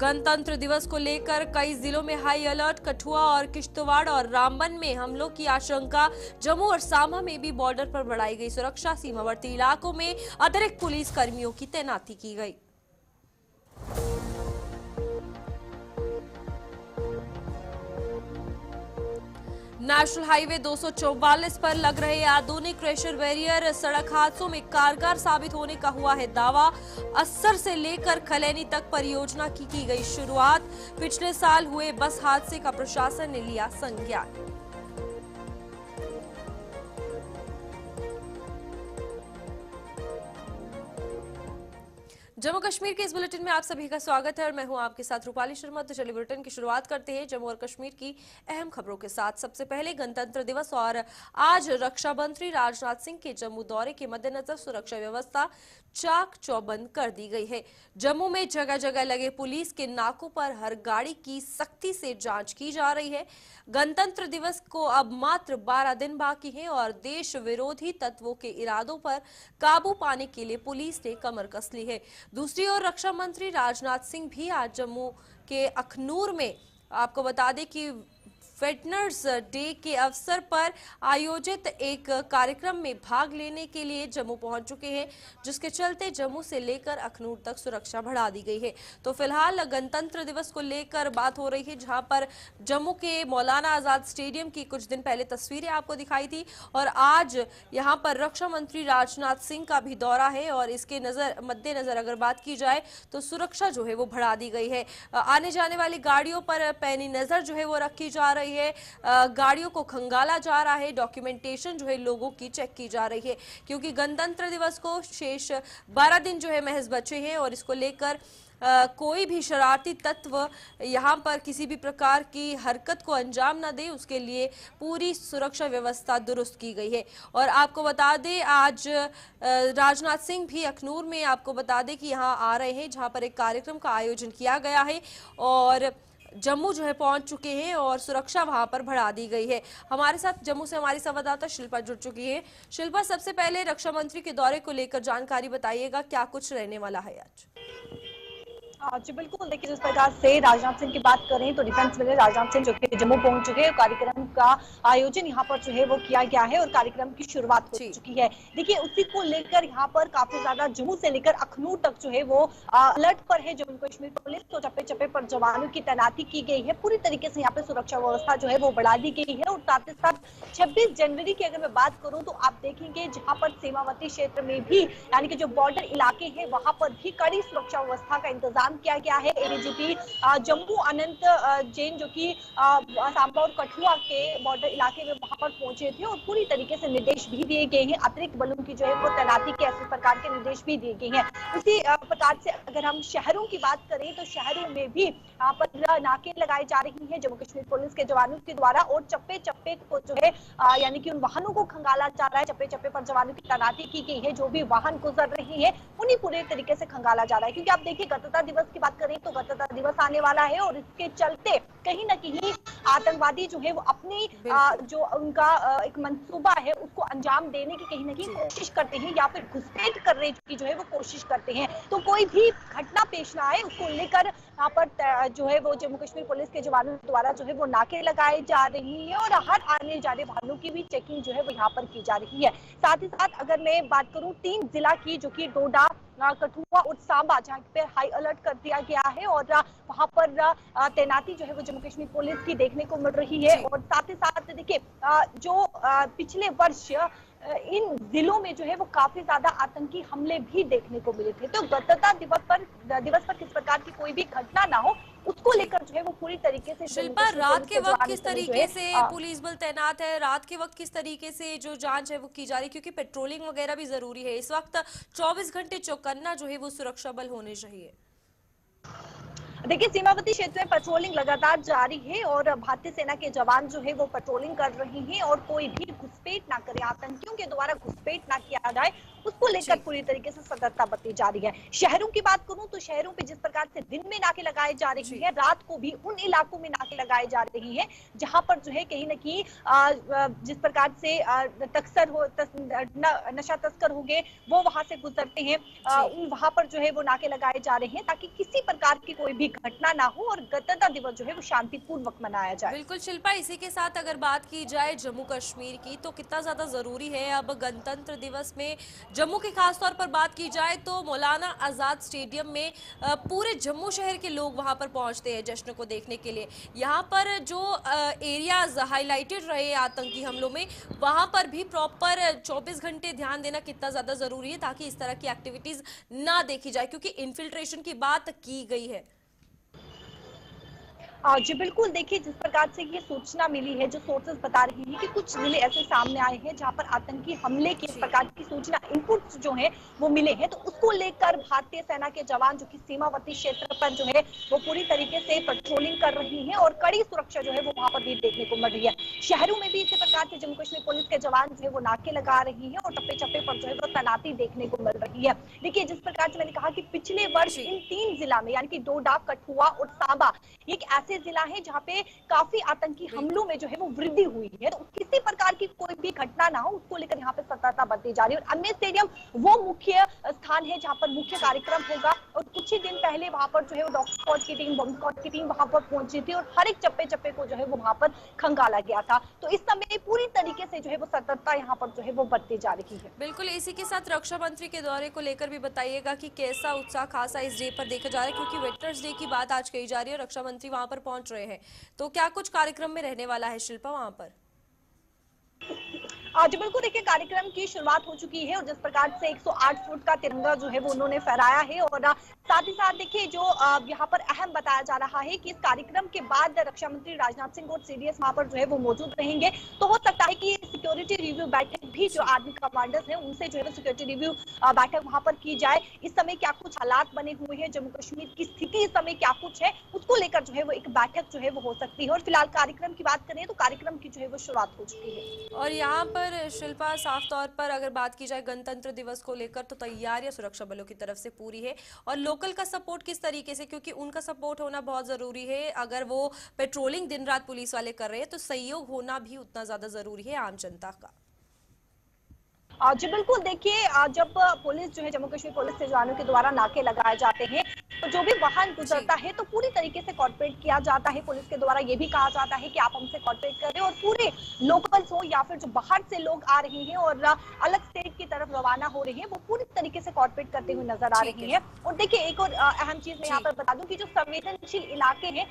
गणतंत्र दिवस को लेकर कई जिलों में हाई अलर्ट। कठुआ और किश्तवाड़ और रामबन में हमलों की आशंका। जम्मू और सांबा में भी बॉर्डर पर बढ़ाई गई सुरक्षा। सीमावर्ती इलाकों में अतिरिक्त पुलिस कर्मियों की तैनाती की गई। नेशनल हाईवे 244 पर लग रहे आधुनिक क्रेशर बैरियर सड़क हादसों में कारगर साबित होने का हुआ है दावा। अस्सर से लेकर खलैनी तक परियोजना की गई शुरुआत। पिछले साल हुए बस हादसे का प्रशासन ने लिया संज्ञान। जम्मू कश्मीर के इस बुलेटिन में आप सभी का स्वागत है और मैं हूं आपके साथ रूपाली शर्मा। तो चलिए बुलेटिन की शुरुआत करते हैं जम्मू और कश्मीर की अहम खबरों के साथ। सबसे पहले गणतंत्र दिवस और आज रक्षा मंत्री राजनाथ सिंह के जम्मू दौरे के मद्देनजर सुरक्षा व्यवस्था चाक चौबंद कर दी गई है। जम्मू में जगह जगह लगे पुलिस के नाकों पर हर गाड़ी की सख्ती से जांच की जा रही है। गणतंत्र दिवस को अब मात्र 12 दिन बाकी हैं और देश विरोधी तत्वों के इरादों पर काबू पाने के लिए पुलिस ने कमर कस ली है। दूसरी ओर रक्षा मंत्री राजनाथ सिंह भी आज जम्मू के अखनूर में आपको बता दें कि वेटरन्स डे के अवसर पर आयोजित एक कार्यक्रम में भाग लेने के लिए जम्मू पहुंच चुके हैं, जिसके चलते जम्मू से लेकर अखनूर तक सुरक्षा बढ़ा दी गई है। तो फिलहाल गणतंत्र दिवस को लेकर बात हो रही है, जहां पर जम्मू के मौलाना आजाद स्टेडियम की कुछ दिन पहले तस्वीरें आपको दिखाई थी और आज यहां पर रक्षा मंत्री राजनाथ सिंह का भी दौरा है और इसके मद्देनजर अगर बात की जाए तो सुरक्षा जो है वो बढ़ा दी गई है। आने जाने वाली गाड़ियों पर पैनी नजर जो है वो रखी जा रही है। गाड़ियों को खंगाला जा रहा है। डॉक्यूमेंटेशन जो है लोगों की चेक की जा रही है, क्योंकि गणतंत्र दिवस को शेष 12 दिन जो है महज बचे हैं और इसको लेकर कोई भी शरारती तत्व यहां पर किसी भी प्रकार की हरकत को अंजाम न दे, उसके लिए पूरी सुरक्षा व्यवस्था दुरुस्त की गई है। और आपको बता दें आज राजनाथ सिंह भी अखनूर में आपको बता दें कि यहां आ रहे हैं, जहां पर एक कार्यक्रम का आयोजन किया गया है और जम्मू जो है पहुंच चुके हैं और सुरक्षा वहां पर बढ़ा दी गई है। हमारे साथ जम्मू से हमारी संवाददाता शिल्पा जुड़ चुकी है। शिल्पा, सबसे पहले रक्षा मंत्री के दौरे को लेकर जानकारी बताइएगा, क्या कुछ रहने वाला है आज? जी बिल्कुल, देखिए जिस प्रकार से राजनाथ सिंह की बात करें तो डिफेंस मिनिस्टर राजनाथ सिंह जो कि जम्मू पहुंच चुके हैं। कार्यक्रम का आयोजन यहां पर जो है वो किया गया है और कार्यक्रम की शुरुआत हो चुकी है। देखिए उसी को लेकर यहां पर काफी ज्यादा जम्मू से लेकर अखनूर तक जो है वो अलर्ट पर है जम्मू कश्मीर पुलिस। तो चप्पे चप्पे पर जवानों की तैनाती की गई है। पूरी तरीके से यहाँ पे सुरक्षा व्यवस्था जो है वो बढ़ा दी गई है और साथ ही साथ 26 जनवरी की अगर मैं बात करूं तो आप देखेंगे जहां पर सीमावर्ती क्षेत्र में भी यानी कि जो बॉर्डर इलाके हैं वहां पर भी कड़ी सुरक्षा व्यवस्था का इंतजाम किया गया है। एडीजीपी जम्मू अनंत जैन जो कि सांबा और कठुआ के बॉर्डर इलाके में वहां पर पहुंचे थे और पूरी तरीके से निर्देश भी दिए गए हैं। अतिरिक्त बलों की जो है वो तैनाती के ऐसे प्रकार के निर्देश भी दिए गए हैं। उसी प्रकार से अगर हम शहरों की बात करें तो शहरों में भी यहाँ पर नाके लगाई जा रही है जम्मू कश्मीर पुलिस के जवानों के द्वारा और चप्पे चप्पे को जो है यानी कि उन वाहनों को खंगाला जा रहा है। चप्पे चप्पे पर जवानों की तैनाती की गई है। जो भी वाहन गुजर रही है उन्हीं पूरे तरीके से खंगाला जा रहा है, क्योंकि आप देखिए गणतंत्र दिवस की बात करें तो गणतंत्र दिवस आने वाला है और इसके चलते कहीं ना कहीं आतंकवादी जो है वो अपनी जो उनका एक मंसूबा है उसको अंजाम देने की कहीं ना कहीं कोशिश करते हैं या फिर घुसपैठ करने की जो है वो कोशिश करते हैं। तो कोई भी घटना पेश ना आए उसको लेकर यहाँ पर जो है वो जम्मू कश्मीर पुलिस के जवानों द्वारा जो है वो नाके लगाए जा रही है और हर आने जाने वालों की भी चेकिंग जो है वो यहाँ पर की जा रही है। साथ ही साथ अगर मैं बात करूं 3 जिला की जो कि डोडा, कठुआ और सांबा, जहाँ पे हाई अलर्ट कर दिया गया है और वहां पर तैनाती जो है वो जम्मू कश्मीर पुलिस की देखने को मिल रही है। और साथ ही साथ देखिए जो पिछले वर्ष इन जिलों में जो है वो काफी ज्यादा आतंकी हमले भी देखने को मिले थे। तो गणतंत्र दिवस पर किस प्रकार की कोई भी घटना ना हो उसको लेकर जो है वो पूरी तरीके से शिल्पा, रात के वक्त किस तरीके से पुलिस बल तैनात है, रात के वक्त किस तरीके से जो जांच है वो की जा रही है, क्योंकि पेट्रोलिंग वगैरह भी जरूरी है। इस वक्त 24 घंटे चौकन्ना जो है वो सुरक्षा बल होने चाहिए। देखिए सीमावर्ती क्षेत्र में पेट्रोलिंग लगातार जारी है और भारतीय सेना के जवान जो है वो पेट्रोलिंग कर रहे हैं और कोई भी घुसपैठ ना करे, आतंकियों के द्वारा घुसपैठ ना किया जाए उसको लेकर पूरी तरीके से सतर्कता बरती जा रही है। शहरों की बात करूं तो शहरों पे जिस प्रकार से दिन में नाके लगाए जा रही है, रात को भी उन इलाकों में नाके लगाए जा रही है जहां पर जो है कहीं न कहीं जिस प्रकार से नशा तस्कर हो गए वो वहां से गुजरते हैं, वहां पर जो है वो नाके लगाए जा रहे हैं ताकि किसी प्रकार की कोई भी घटना ना हो और गणतंत्र दिवस जो है वो शांतिपूर्वक मनाया जाए। बिल्कुल शिल्पा, इसी के साथ अगर बात की जाए जम्मू कश्मीर की तो कितना ज्यादा जरूरी है अब गणतंत्र दिवस में जम्मू की खास तौर पर बात की जाए तो मौलाना आजाद स्टेडियम में पूरे जम्मू शहर के लोग वहां पर पहुंचते हैं जश्न को देखने के लिए। यहाँ पर जो एरियाज हाईलाइटेड रहे आतंकी हमलों में वहां पर भी प्रॉपर 24 घंटे ध्यान देना कितना ज्यादा जरूरी है ताकि इस तरह की एक्टिविटीज ना देखी जाए, क्योंकि इन्फिल्ट्रेशन की बात की गई है। जी बिल्कुल, देखिए जिस प्रकार से ये सूचना मिली है, जो सोर्सेस बता रही हैं कि कुछ जिले ऐसे सामने आए हैं जहां पर आतंकी हमले की इस प्रकार की सूचना इनपुट्स जो है वो मिले हैं, तो उसको लेकर भारतीय सेना के जवान जो कि सीमावर्ती क्षेत्र पर जो है वो पूरी तरीके से पेट्रोलिंग कर रही हैं और कड़ी सुरक्षा जो है वो वहां पर भी देखने को मिल रही है। शहरों में भी इसी प्रकार से जम्मू कश्मीर पुलिस के जवान जो है वो नाके लगा रही है और टप्पे चप्पे पर जो है वो तैनाती देखने को मिल रही है। देखिए जिस प्रकार से मैंने कहा कि पिछले वर्ष इन 3 जिला में यानी कि डोडा, कठुआ और सांबा एक ऐसे जिला है जहां पे काफी आतंकी हमलों में जो है वो वृद्धि हुई है, तो किसी प्रकार की कोई भी घटना ना हो उसको लेकर यहाँ पे सतर्कता बरती जा रही है। और अन्य स्टेडियम वो मुख्य स्थान है जहां पर मुख्य कार्यक्रम होगा और कुछ ही दिन पहले वहां पर जो है वो डॉग स्क्वाड की टीम, बम स्क्वाड की टीम वहां पर पहुंची थी और हर एक चप्पे चप्पे को जो है वो वहां पर खंगाला गया था। तो इस समय पूरी तरीके से जो है वो सतर्कता यहाँ पर जो है वो बरती जा रही है। बिल्कुल, इसी के साथ रक्षा मंत्री के दौरे को लेकर भी बताइएगा कि कैसा उत्साह खासा इस डे पर देखा जा रहा है, क्योंकि वेटरन्स डे की बात आज कही जा रही है, रक्षा मंत्री वहां पर पहुंच रहे हैं, तो क्या कुछ कार्यक्रम में रहने वाला है शिल्पा वहां पर? आज बिल्कुल देखिए कार्यक्रम की शुरुआत हो चुकी है और जिस प्रकार से 108 फुट का तिरंगा जो है वो उन्होंने फहराया है और साथ ही साथ देखिए जो यहाँ पर अहम बताया जा रहा है कि इस कार्यक्रम के बाद रक्षा मंत्री राजनाथ सिंह और सीडीएस वहां पर जो है वो मौजूद रहेंगे, तो हो सकता है कि सिक्योरिटी रिव्यू बैठक भी जो आर्मी कमांडर्स हैं उनसे जो है सिक्योरिटी रिव्यू बैठक वहां पर की जाए। इस समय क्या कुछ हालात बने हुए हैं, जम्मू कश्मीर की स्थिति इस समय क्या कुछ है, उसको लेकर जो है वो एक बैठक जो है वो हो सकती है। और फिलहाल कार्यक्रम की बात करें तो कार्यक्रम की जो है वो शुरुआत हो चुकी है। और यहाँ पर शिल्पा साफ तौर पर अगर बात की जाए गणतंत्र दिवस को लेकर तो तैयारियां सुरक्षा बलों की तरफ से पूरी है, और लोकल का सपोर्ट किस तरीके से, क्योंकि उनका सपोर्ट होना बहुत जरूरी है। अगर वो पेट्रोलिंग दिन रात पुलिस वाले कर रहे हैं तो सहयोग होना भी उतना ज्यादा जरूरी है आम जनता का। जी बिल्कुल, देखिए जब पुलिस जो है जम्मू कश्मीर पुलिस के जवानों के द्वारा नाके लगाए जाते हैं तो जो भी वाहन गुजरता है तो पूरी तरीके से कॉर्पोरेट किया जाता है। पुलिस के द्वारा ये भी कहा जाता है कि आप हमसे कॉर्पोरेट करें और पूरे लोकल्स हो या फिर जो बाहर से लोग आ रहे हैं और अलग स्टेट की तरफ रवाना हो रहे हैं वो पूरी तरीके से कॉर्पोरेट करते हुए नजर आ रही है। और देखिए एक और अहम चीज मैं यहाँ पर बता दूं कि जो संवेदनशील इलाके हैं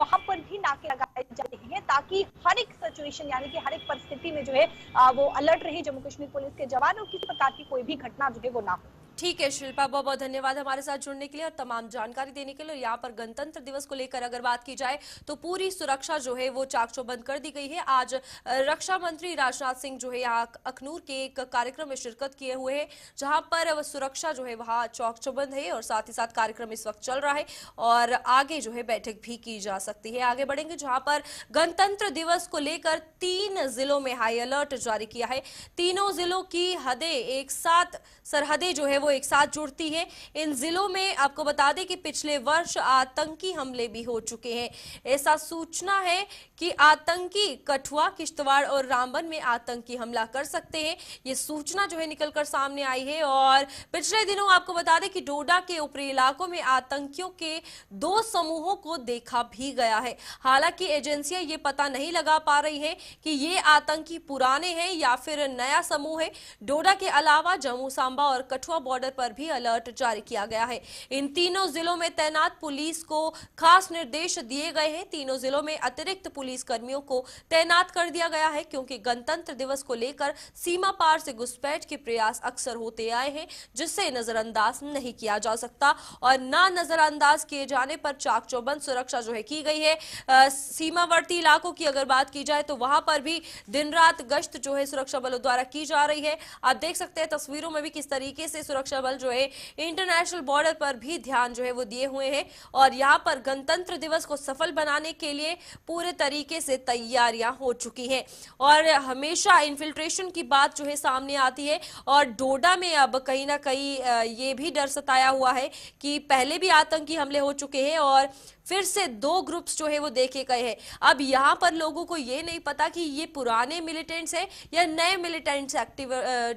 वहां पर भी नाके लगाए जाते हैं ताकि हर एक सिचुएशन यानी कि हर एक परिस्थिति में जो है वो अलर्ट रहे जम्मू कश्मीर पुलिस के जवान और किसी प्रकार की कोई भी घटना जो है वो ना हो। ठीक है शिल्पा, बहुत बहुत धन्यवाद हमारे साथ जुड़ने के लिए और तमाम जानकारी देने के लिए। यहाँ पर गणतंत्र दिवस को लेकर अगर बात की जाए तो पूरी सुरक्षा जो है वो चाक चौबंद कर दी गई है। आज रक्षा मंत्री राजनाथ सिंह जो है यहाँ अखनूर के एक कार्यक्रम में शिरकत किए हुए हैं जहां पर सुरक्षा जो है वहाँ चौक चौबंद है और साथ ही साथ कार्यक्रम इस वक्त चल रहा है और आगे जो है बैठक भी की जा सकती है। आगे बढ़ेंगे जहां पर गणतंत्र दिवस को लेकर 3 जिलों में हाई अलर्ट जारी किया है। तीनों जिलों की हदें एक साथ, सरहदें जो है वो एक साथ जुड़ती है। इन जिलों में आपको बता दें कि पिछले वर्ष आतंकी हमले भी हो चुके हैं। ऐसा सूचना है कि आतंकी कठुआ, किश्तवाड़ और रामबन में आतंकी हमला कर सकते हैं। ये सूचना जो है निकलकर सामने आई है और पिछले दिनों आपको बता दें कि डोडा के ऊपरी इलाकों में आतंकियों के 2 समूहों को देखा भी गया है। हालांकि एजेंसियां ये पता नहीं लगा पा रही है कि ये आतंकी पुराने हैं या फिर नया समूह है। डोडा के अलावा जम्मू, सांबा और कठुआ बॉर्डर पर भी अलर्ट जारी किया गया है। इन तीनों जिलों में तैनात पुलिस को खास निर्देश दिए गए हैं। तीनों जिलों में अतिरिक्त पुलिस कर्मियों को तैनात कर दिया गया है क्योंकि गणतंत्र दिवस को लेकर सीमा पार से घुसपैठ के प्रयास अक्सर होते आए हैं जिससे नजरअंदाज नहीं किया जा सकता और ना नजरअंदाज किए जाने पर चाक चौबंद सुरक्षा जो है की गई है। सीमावर्ती इलाकों की अगर बात की जाए तो वहां पर भी दिन रात गश्त जो है सुरक्षा बलों द्वारा की जा रही है। आप देख सकते हैं तस्वीरों में भी किस तरीके से सुरक्षा सुरक्षा बल जो है इंटरनेशनल बॉर्डर पर भी ध्यान जो है वो दिए हुए हैं और यहाँ पर गणतंत्र दिवस को सफल बनाने के लिए पूरे तरीके से तैयारियां हो चुकी हैं। और हमेशा इन्फिल्ट्रेशन की बात जो है सामने आती है और डोडा में अब कहीं ना कहीं ये भी डर सताया हुआ है कि पहले भी आतंकी हमले हो चुके हैं और फिर से 2 ग्रुप्स जो है वो देखे गए हैं। अब यहाँ पर लोगों को ये नहीं पता कि ये पुराने मिलिटेंट्स हैं या नए मिलिटेंट्स एक्टिव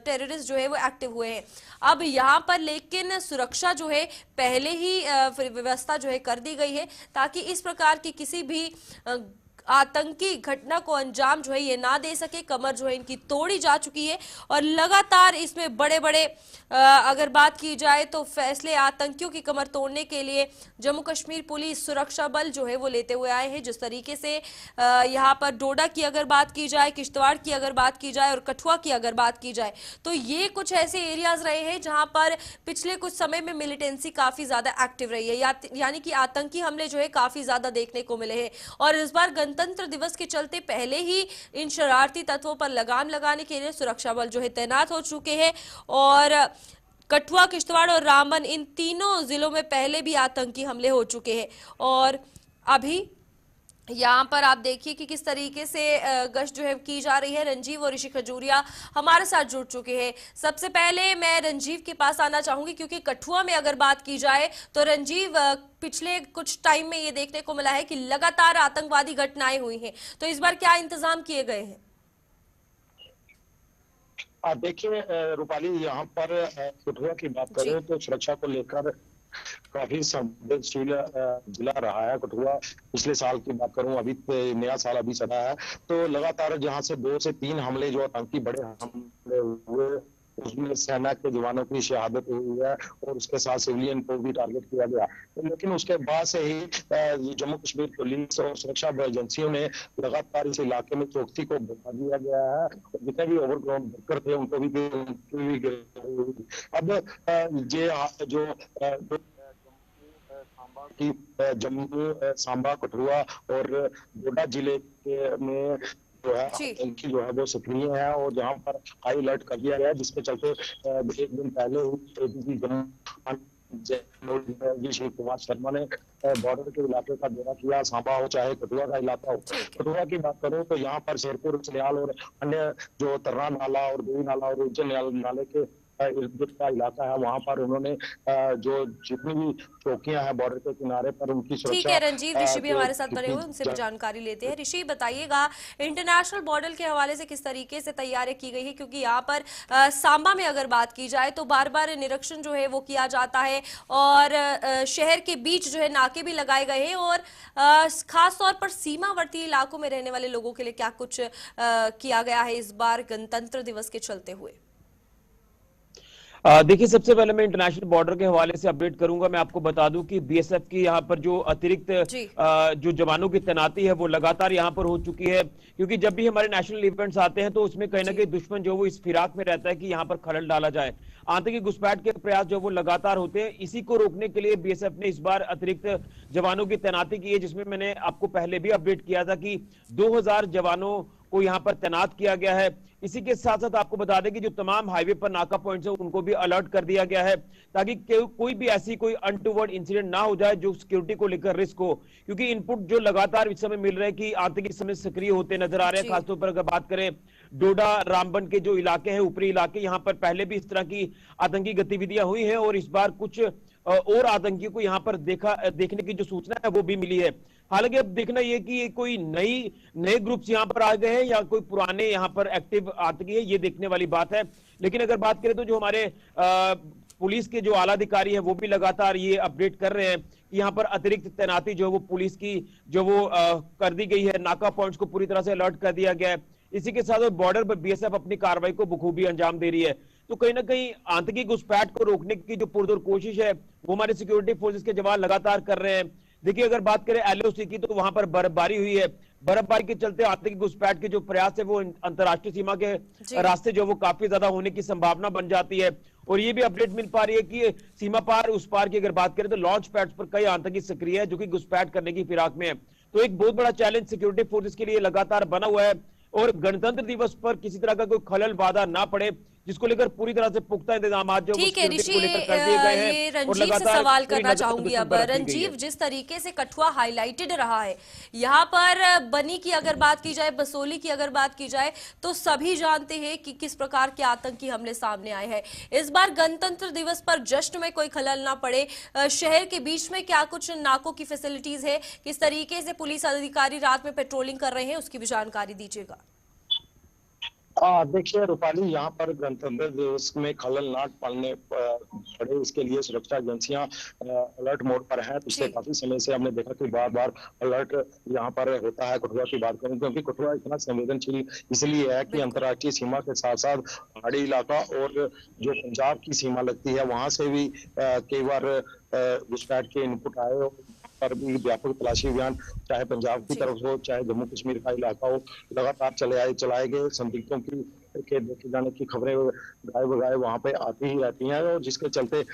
टेररिस्ट जो है वो एक्टिव हुए हैं। अब यहाँ पर लेकिन सुरक्षा जो है पहले ही व्यवस्था जो है कर दी गई है ताकि इस प्रकार की किसी भी आतंकी घटना को अंजाम जो है ये ना दे सके। कमर जो है इनकी तोड़ी जा चुकी है और लगातार इसमें बड़े बड़े अगर बात की जाए तो फैसले आतंकियों की कमर तोड़ने के लिए जम्मू कश्मीर पुलिस सुरक्षा बल जो है वो लेते हुए आए हैं। जिस तरीके से यहाँ पर डोडा की अगर बात की जाए, किश्तवाड़ की अगर बात की जाए और कठुआ की अगर बात की जाए तो ये कुछ ऐसे एरियाज रहे हैं जहां पर पिछले कुछ समय में मिलिटेंसी काफी ज्यादा एक्टिव रही है, यानी कि आतंकी हमले जो है काफी ज्यादा देखने को मिले हैं। और इस बार गणतंत्र दिवस के चलते पहले ही इन शरारती तत्वों पर लगाम लगाने के लिए सुरक्षा बल जो है तैनात हो चुके हैं और कठुआ, किश्तवाड़ और रामबन इन तीनों जिलों में पहले भी आतंकी हमले हो चुके हैं। और अभी यहाँ पर आप देखिए कि किस तरीके से गश्त जो है की जा रही है। रंजीव और ऋषि खजूरिया हमारे साथ जुड़ चुके हैं। सबसे पहले मैं रंजीव के पास आना चाहूंगी क्योंकि कठुआ में अगर बात की जाए तो रंजीव पिछले कुछ टाइम में ये देखने को मिला है कि लगातार आतंकवादी घटनाएं हुई हैं, तो इस बार क्या इंतजाम किए गए हैं? देखिए रूपाली, यहाँ पर कठुआ की बात करें तो सुरक्षा को लेकर काफी संवेदनशील जिला रहा है कठुआ। पिछले साल की बात करूं, अभी नया साल अभी चला है तो लगातार जहां से 2 से 3 हमले जो आतंकी बड़े हमले हुए उसमें सेना के जवानों की शहादत हुई है और उसके साथ सिविलियन को भी टारगेट किया गया। लेकिन उसके बाद से ही जम्मू कश्मीर पुलिस और सुरक्षा एजेंसियों ने लगातार इस इलाके में चौकसी को बढ़ा दिया गया है और जितने भी ओवरग्राउंड वर्कर थे उनको भी अब जो जम्मू, सांबा, कठुआ और डोडा जिले में जो है इनकी जो है वो सक्रिय है और जहां पर हाई अलर्ट कर दिया गया है, जिसके चलते एक दिन पहले ही श्री कुमार शर्मा ने बॉर्डर के इलाके का दौरा किया, सांबा हो चाहे कठुआ का इलाका हो। कठुआ की बात करूं तो यहाँ पर शेरपुर, सलियाल और अन्य जो तर्रा नाला और देवी नाला और उज्जैन नाले के इर्द का इलाका है वहां पर उन्होंने जो जितनी भी चौकियां हैं बॉर्डर के किनारे पर उनकी सुरक्षा। ठीक है रंजीव, ऋषि भी हमारे साथ बने हुए, उनसे भी जानकारी लेते हैं। ऋषि बताइएगा इंटरनेशनल बॉर्डर के हवाले से किस तरीके से तैयारी की गई है, क्योंकि यहाँ पर सांबा में अगर बात की जाए तो बार बार निरीक्षण जो है वो किया जाता है और शहर के बीच जो है नाके भी लगाए गए हैं और खास तौर पर सीमावर्ती इलाकों में रहने वाले लोगों के लिए क्या कुछ किया गया है इस बार गणतंत्र दिवस के चलते हुए? देखिए, सबसे पहले मैं इंटरनेशनल बॉर्डर के हवाले से अपडेट करूंगा। मैं आपको बता दूं कि बीएसएफ की यहाँ पर जो अतिरिक्त जो जवानों की तैनाती है वो लगातार यहाँ पर हो चुकी है, क्योंकि जब भी हमारे नेशनल इवेंट्स आते हैं तो उसमें कहीं ना कहीं दुश्मन जो वो इस फिराक में रहता है कि यहाँ पर खलल डाला जाए। आतंकी घुसपैठ के प्रयास जो वो लगातार होते हैं, इसी को रोकने के लिए बीएसएफ ने इस बार अतिरिक्त जवानों की तैनाती की है, जिसमें मैंने आपको पहले भी अपडेट किया था कि 2000 जवानों को यहाँ पर तैनात किया गया है। इसी के साथ साथ आपको बता दें कि जो तमाम हाईवे पर नाका पॉइंट्स है उनको भी अलर्ट कर दिया गया है ताकि कोई भी ऐसी कोई अनटूवर्ड इंसिडेंट ना हो जाए जो सिक्योरिटी को लेकर रिस्क हो, क्योंकि इनपुट जो लगातार इस समय मिल रहे हैं कि आतंकी इस समय सक्रिय होते नजर आ रहे हैं। खासतौर पर अगर बात करें डोडा, रामबन के जो इलाके हैं, ऊपरी इलाके, यहाँ पर पहले भी इस तरह की आतंकी गतिविधियां हुई हैं और इस बार कुछ और आतंकियों को यहाँ पर देखने की जो सूचना है वो भी मिली है। हालांकि अब देखना यह कि कोई नए ग्रुप्स यहाँ पर आ गए हैं या कोई पुराने यहाँ पर एक्टिव आतंकी है, ये देखने वाली बात है। लेकिन अगर बात करें तो जो हमारे पुलिस के जो आला अधिकारी है वो भी लगातार ये अपडेट कर रहे हैं कि यहाँ पर अतिरिक्त तैनाती जो वो पुलिस की जो वो कर दी गई है, नाका पॉइंट्स को पूरी तरह से अलर्ट कर दिया गया है। इसी के साथ बॉर्डर पर बीएसएफ अपनी कार्रवाई को बखूबी अंजाम दे रही है। तो कहीं ना कहीं आतंकी घुसपैठ को रोकने की जो पुरजोर कोशिश है वो हमारे सिक्योरिटी फोर्सेस के जवान लगातार कर रहे हैं। देखिए, अगर बात करें एलओसी की तो वहां पर बर्फबारी हुई है। बर्फबारी के चलते आतंकी घुसपैठ के जो प्रयास है वो अंतर्राष्ट्रीय सीमा के रास्ते जो वो काफी ज्यादा होने की संभावना बन जाती है। और ये भी अपडेट मिल पा रही है कि सीमा पार उस पार की अगर बात करें तो लॉन्च पैड्स पर कई आतंकी सक्रिय है जो कि घुसपैठ करने की फिराक में है। तो एक बहुत बड़ा चैलेंज सिक्योरिटी फोर्सेस के लिए लगातार बना हुआ है और गणतंत्र दिवस पर किसी तरह का कोई खलल बाधा ना पड़े, जिसको लेकर पूरी तरह से पुख्ता इंतजाम जो ठीक है ऋषि, को लेकर कर दिए गए हैं। ये और रंजीव से लगातार सवाल पूरी करना नजर चाहूंगी उस अब। पर रखी गई रंजीव, है। जिस तरीके से कठुआ हाईलाइटेड रहा है, यहाँ पर बनी की अगर बात की जाए, बसोली की अगर बात की जाए, तो सभी जानते हैं कि किस प्रकार के आतंकी हमले सामने आए हैं। इस बार गणतंत्र दिवस पर जश्न में कोई खलल ना पड़े, शहर के बीच में क्या कुछ नाकों की फैसिलिटीज है, किस तरीके से पुलिस अधिकारी रात में पेट्रोलिंग कर रहे हैं, उसकी भी जानकारी दीजिएगा। देखिए रूपाली, यहाँ पर गणतंत्र दिवस में खलल ना पड़ने पड़े, इसके लिए सुरक्षा एजेंसियां अलर्ट मोड पर हैं। पिछले काफी समय से हमने देखा कि बार बार अलर्ट यहाँ पर होता है। कठुआ की बात करूं, क्योंकि कठुआ इतना संवेदनशील इसलिए है कि अंतर्राष्ट्रीय सीमा के साथ साथ पहाड़ी इलाका और जो पंजाब की सीमा लगती है, वहां से भी कई बार घुसपैठ के इनपुट आए पर भी व्यापक तलाशी अभियान चाहे पंजाब की तरफ हो चाहे जम्मू कश्मीर का इलाका हो, लगातार चलाए गए। संदिग्धों की के देखे जाने की खबरें गाय बगाए वहां पे आती ही रहती हैं, और जिसके चलते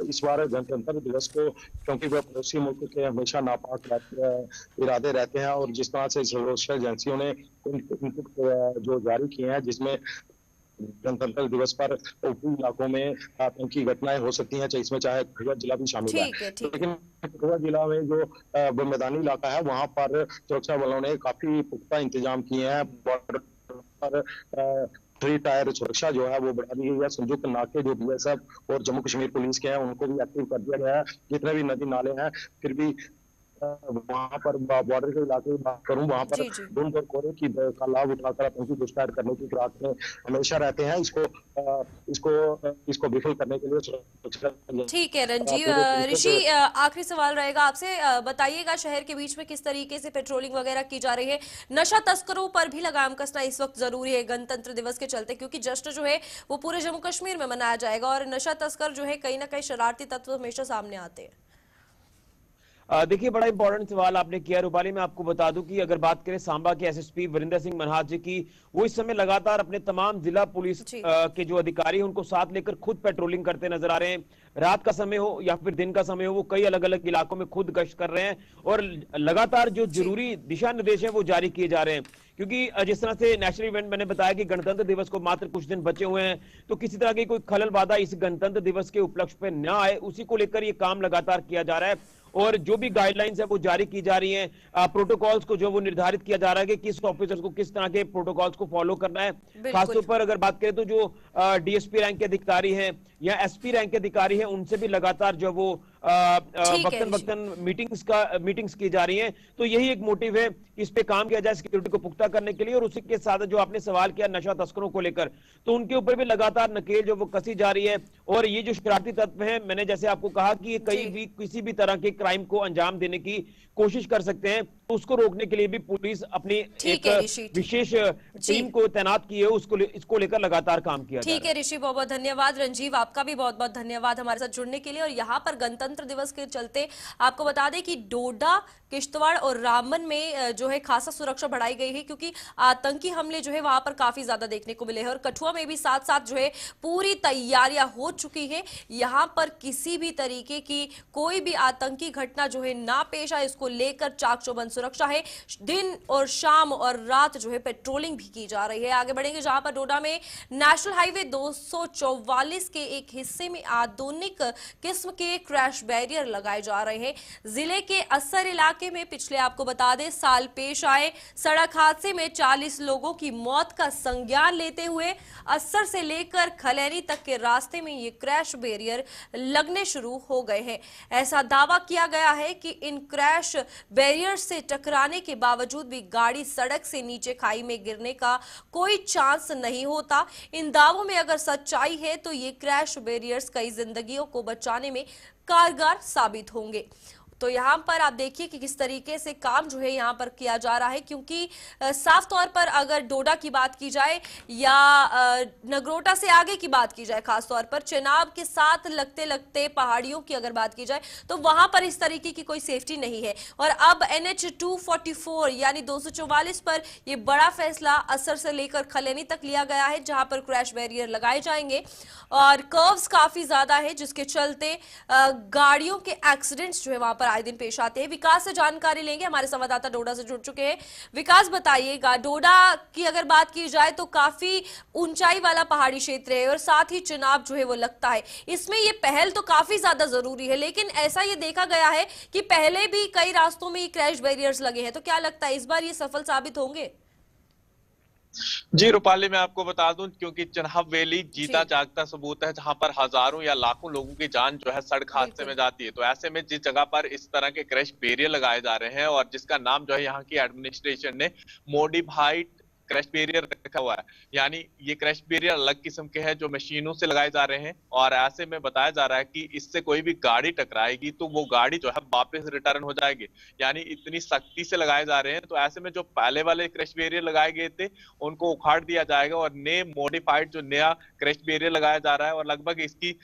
इस बार गणतंत्र दिवस को, क्योंकि वह पड़ोसी मुल्क के हमेशा नापाक इरादे रहते हैं, और जिस तरह से सुरक्षा एजेंसियों ने इनपुट जो जारी किए हैं, जिसमें गणतंत्र दिवस पर ऊपरी इलाकों में आतंकी घटनाएं हो सकती हैं, इसमें चाहे कठुआ जिला भी शामिल है। लेकिन कठुआ जिला में जो मैदानी इलाका है, वहां पर सुरक्षा बलों ने काफी पुख्ता इंतजाम किए हैं। बॉर्डर पर 3 टायर सुरक्षा जो है वो बढ़ा दी गई है। संयुक्त नाके जो बीएसएफ और जम्मू कश्मीर पुलिस के हैं, उनको भी एक्टिव कर दिया गया है। जितने भी नदी नाले हैं, फिर भी वहां पर बॉर्डर के इलाके की बात करूं, वहां पर धुंध और कोहरे की का लाभ उठाकर आतंकी घुसपैठ करने की फिराक में हमेशा रहते हैं। इसको विफल करने के लिए ठीक है रंजीव। ऋषि, आखिरी सवाल रहेगा आपसे, बताइएगा शहर के बीच में किस तरीके से पेट्रोलिंग वगैरह की जा रही है? नशा तस्करों पर भी लगाम कसना इस वक्त जरूरी है गणतंत्र दिवस के चलते, क्योंकि जश्न जो है वो पूरे जम्मू कश्मीर में मनाया जाएगा, और नशा तस्कर जो है कहीं ना कहीं शरारती तत्व हमेशा सामने आते हैं। देखिए, बड़ा इंपॉर्टेंट सवाल आपने किया रूपाली। मैं आपको बता दूं कि अगर बात करें सांबा के एसएसपी वरिंदर सिंह मनहास जी की, वो इस समय लगातार अपने तमाम जिला पुलिस के जो अधिकारी हैं उनको साथ लेकर खुद पेट्रोलिंग करते नजर आ रहे हैं। रात का समय हो या फिर दिन का समय हो, वो कई अलग अलग इलाकों में खुद गश्त कर रहे हैं, और लगातार जो जरूरी दिशा निर्देश है वो जारी किए जा रहे हैं। क्योंकि जिस तरह से नेशनल इवेंट मैंने बताया कि गणतंत्र दिवस को मात्र कुछ दिन बचे हुए हैं, तो किसी तरह की कोई खलल बाधा इस गणतंत्र दिवस के उपलक्ष्य पे न आए, उसी को लेकर ये काम लगातार किया जा रहा है। और जो भी गाइडलाइंस है वो जारी की जा रही हैं, प्रोटोकॉल्स को जो वो निर्धारित किया जा रहा है कि किस ऑफिसर्स को किस तरह के प्रोटोकॉल्स को फॉलो करना है। खासतौर पर अगर बात करें तो जो डीएसपी रैंक के अधिकारी हैं या एसपी रैंक के अधिकारी हैं, उनसे भी लगातार जो वो वक्तन मीटिंग्स की जा रही हैं। तो यही एक मोटिव है कि इस पे काम किया जाए सिक्योरिटी को पुख्ता करने के लिए। और उसी के साथ जो आपने सवाल किया नशा तस्करों को लेकर, तो उनके ऊपर भी लगातार नकेल जो वो कसी जा रही है। और ये जो शरारती तत्व है, मैंने जैसे आपको कहा कि ये किसी भी तरह के क्राइम को अंजाम देने की कोशिश कर सकते हैं, तो उसको रोकने के लिए भी पुलिस अपनी एक विशेष टीम को तैनात की है, इसको लेकर लगातार काम किया। ठीक है ऋषि, बहुत बहुत धन्यवाद। रंजीव, आपका भी बहुत बहुत धन्यवाद हमारे साथ जुड़ने के लिए। और यहाँ पर गणतंत्र दिवस के चलते आपको बता दें कि डोडा, किश्तवाड़ और रामबन में जो है खासा सुरक्षा बढ़ाई गई है, क्योंकि आतंकी हमले जो है वहां पर काफी ज्यादा देखने को मिले हैं। और कठुआ में भी साथ साथ जो है पूरी तैयारियां हो चुकी है। यहाँ पर किसी भी तरीके की कोई भी आतंकी घटना जो है ना पेश आए, इसको लेकर चाक चौबंद सुरक्षा है। दिन और शाम और रात जो है पेट्रोलिंग भी की जा रही है। आगे बढ़ेंगे, जहां पर डोडा में नेशनल हाईवे 244 के एक हिस्से में आधुनिक किस्म के क्रैश बैरियर लगाए जा रहे हैं। जिले के असर इलाके में पिछले आपको बता दें साल पेश आए सड़क हादसे में 40 लोगों की मौत का संज्ञान लेते हुए असर से लेकर खलैनी तक के रास्ते में ये क्रैश बैरियर लगने शुरू हो गए हैं। ऐसा दावा किया गया है कि इन क्रैश बैरियर से टकराने के बावजूद भी गाड़ी सड़क से नीचे खाई में गिरने का कोई चांस नहीं होता। इन दावों में अगर सच्चाई है तो ये क्रैश बैरियर्स कई जिंदगियों को बचाने में कारगर साबित होंगे। तो यहाँ पर आप देखिए कि किस तरीके से काम जो है यहाँ पर किया जा रहा है, क्योंकि साफ तौर पर अगर डोडा की बात की जाए या नगरोटा से आगे की बात की जाए, खास तौर पर चेनाब के साथ लगते लगते पहाड़ियों की अगर बात की जाए, तो वहां पर इस तरीके की कोई सेफ्टी नहीं है। और अब NH 244 यानी 244 पर यह बड़ा फैसला असर से लेकर खलैनी तक लिया गया है, जहां पर क्रैश बैरियर लगाए जाएंगे। और कर्व्स काफी ज्यादा है, जिसके चलते गाड़ियों के एक्सीडेंट्स जो है वहां पर आए दिन पेश आते हैं। विकास से जानकारी लेंगे, हमारे संवाददाता डोडा से जुड़ चुके हैं। विकास, बताइएगा, डोडा की अगर बात की जाए तो काफी ऊंचाई वाला पहाड़ी क्षेत्र है और साथ ही चुनाव जो है वो लगता है, इसमें ये पहल तो काफी ज्यादा जरूरी है, लेकिन ऐसा ये देखा गया है कि पहले भी कई रास्तों में क्रैश बैरियर्स लगे हैं, तो क्या लगता है इस बार ये सफल साबित होंगे? जी रूपाली, मैं आपको बता दूं, क्योंकि चिनाब वैली जीता जागता सबूत है जहां पर हजारों या लाखों लोगों की जान जो है सड़क हादसे में जाती है। तो ऐसे में जिस जगह पर इस तरह के क्रैश बैरियर लगाए जा रहे हैं और जिसका नाम जो है यहाँ की एडमिनिस्ट्रेशन ने मॉडिफाइड क्रैश बैरियर रखा हुआ है, यानी ये क्रैश बैरियर अलग किस्म के हैं जो मशीनों से लगाए जा रहे हैं, और ऐसे में बताया जा रहा है कि इससे कोई भी गाड़ी टकराएगी तो वो गाड़ी जो है वापस रिटर्न हो जाएगी, यानी इतनी सख्ती से लगाए जा रहे हैं। तो ऐसे में जो पहले वाले क्रैश बैरियर लगाए गए थे उनको उखाड़ दिया जाएगा और नए मॉडिफाइड जो नया क्रैश बैरियर लगाया जा रहा है, और लगभग इसकी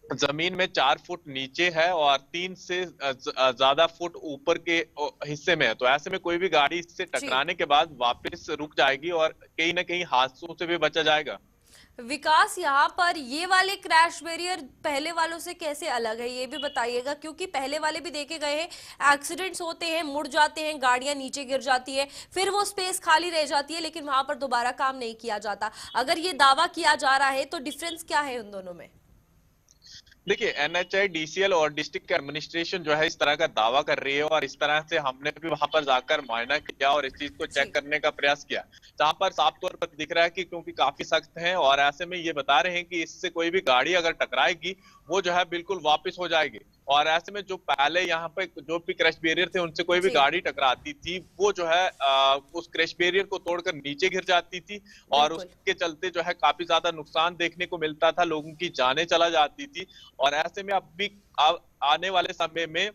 जमीन में 4 फुट नीचे है और 3 से ज्यादा फुट ऊपर के हिस्से में है। तो ऐसे में कोई भी गाड़ी इससे टकराने के बाद वापस रुक जाएगी और कहीं ना कहीं हादसों से भी बचा जाएगा। विकास, यहाँ पर ये वाले क्रैश बैरियर पहले वालों से कैसे अलग है ये भी बताइएगा, क्योंकि पहले वाले भी देखे गए हैं, एक्सीडेंट्स होते हैं, मुड़ जाते हैं, गाड़ियां नीचे गिर जाती है, फिर वो स्पेस खाली रह जाती है, लेकिन वहां पर दोबारा काम नहीं किया जाता। अगर ये दावा किया जा रहा है तो डिफरेंस क्या है उन दोनों में? देखिए, एनएचआई, डीसीएल और डिस्ट्रिक्ट एडमिनिस्ट्रेशन जो है इस तरह का दावा कर रही है, और इस तरह से हमने भी वहां पर जाकर मुआयना किया और इस चीज को चेक करने का प्रयास किया, जहां पर साफ तौर पर दिख रहा है कि क्योंकि काफी सख्त है और ऐसे में ये बता रहे हैं कि इससे कोई भी गाड़ी अगर टकराएगी वो जो है बिल्कुल वापस हो जाएगी। और ऐसे में जो पहले यहाँ पे जो भी क्रैश बैरियर थे उनसे कोई भी गाड़ी टकराती थी वो जो है उस क्रैश बैरियर को तोड़कर नीचे गिर जाती थी, और उसके चलते जो है काफी ज्यादा नुकसान देखने को मिलता था, लोगों की जानें चला जाती थी। और ऐसे में अब भी आने वाले समय में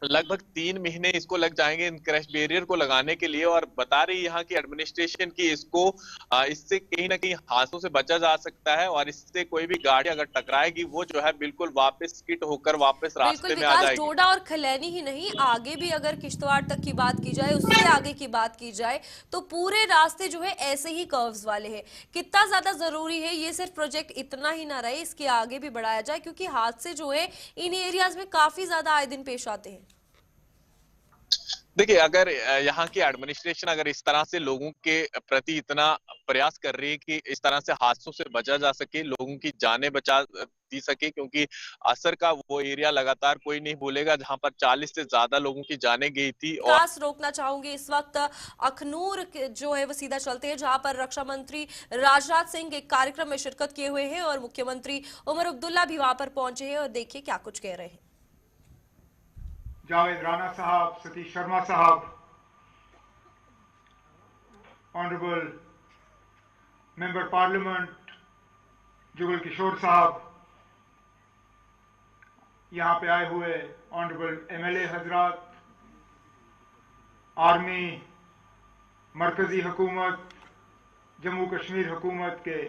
लगभग 3 महीने इसको लग जाएंगे इन क्रैश बैरियर को लगाने के लिए, और बता रही यहाँ की एडमिनिस्ट्रेशन की इसको इससे कहीं ना कहीं हादसों से बचा जा सकता है, और इससे कोई भी गाड़ी अगर टकराएगी वो जो है बिल्कुल वापस किट होकर वापस रास्ते में आ जाएगी। डोडा और खलैनी ही नहीं, आगे भी अगर किश्तवाड़ तक की बात की जाए, उससे आगे की बात की जाए, तो पूरे रास्ते जो है ऐसे ही कर्व्स वाले हैं। कितना ज्यादा जरूरी है ये सिर्फ प्रोजेक्ट इतना ही ना रहे, इसके आगे भी बढ़ाया जाए, क्योंकि हादसे जो है इन एरियाज में काफी ज्यादा आए दिन पेश आते हैं। देखिए, अगर यहाँ की एडमिनिस्ट्रेशन अगर इस तरह से लोगों के प्रति इतना प्रयास कर रही है कि इस तरह से हादसों से बचा जा सके, लोगों की जानें बचा दी सके, क्योंकि असर का वो एरिया लगातार कोई नहीं भूलेगा जहां पर 40 से ज्यादा लोगों की जानें गई थी। और रोकना चाहूंगी इस वक्त अखनूर जो है वो सीधा चलते हैं, जहां पर रक्षा मंत्री राजनाथ सिंह एक कार्यक्रम में शिरकत किए हुए हैं और मुख्यमंत्री उमर अब्दुल्ला भी वहां पर पहुंचे हैं, और देखिए क्या कुछ कह रहे हैं। जावेद राणा साहब, सतीश शर्मा साहब, honourable member parliament Jugal Kishore साहब, यहाँ पे आए हुए ऑनरेबल एमएलए हजरात, आर्मी, मरकजी हुकूमत, जम्मू कश्मीर हुकूमत के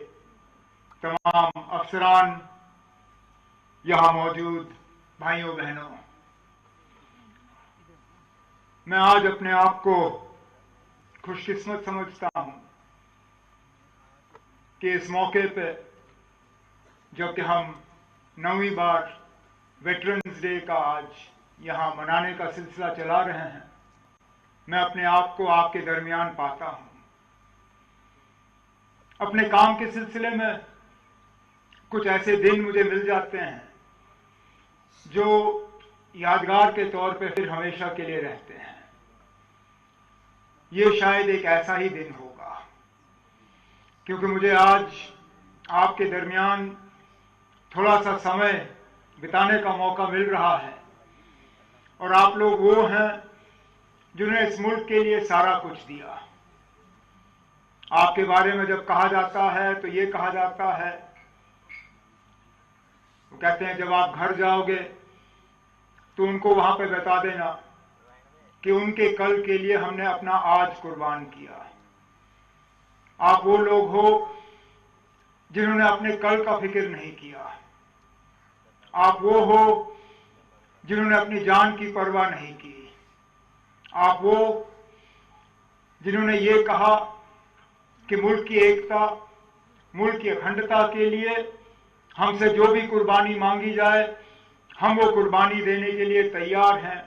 तमाम अफसरान, यहाँ मौजूद भाइयों बहनों, मैं आज अपने आप को खुशकिस्मत समझता हूं कि इस मौके पे जबकि हम 9वीं बार वेटरन्स डे का आज यहां मनाने का सिलसिला चला रहे हैं, मैं अपने आप को आपके दरमियान पाता हूं। अपने काम के सिलसिले में कुछ ऐसे दिन मुझे मिल जाते हैं जो यादगार के तौर पे फिर हमेशा के लिए रहते हैं। ये शायद एक ऐसा ही दिन होगा, क्योंकि मुझे आज आपके दरमियान थोड़ा सा समय बिताने का मौका मिल रहा है, और आप लोग वो हैं जिन्होंने इस मुल्क के लिए सारा कुछ दिया। आपके बारे में जब कहा जाता है तो ये कहा जाता है, वो कहते हैं जब आप घर जाओगे तो उनको वहां पे बता देना कि उनके कल के लिए हमने अपना आज कुर्बान किया। आप वो लोग हो जिन्होंने अपने कल का फिक्र नहीं किया। आप वो हो जिन्होंने अपनी जान की परवाह नहीं की। आप वो जिन्होंने ये कहा कि मुल्क की एकता, मुल्क की अखंडता के लिए हमसे जो भी कुर्बानी मांगी जाए हम वो कुर्बानी देने के लिए तैयार हैं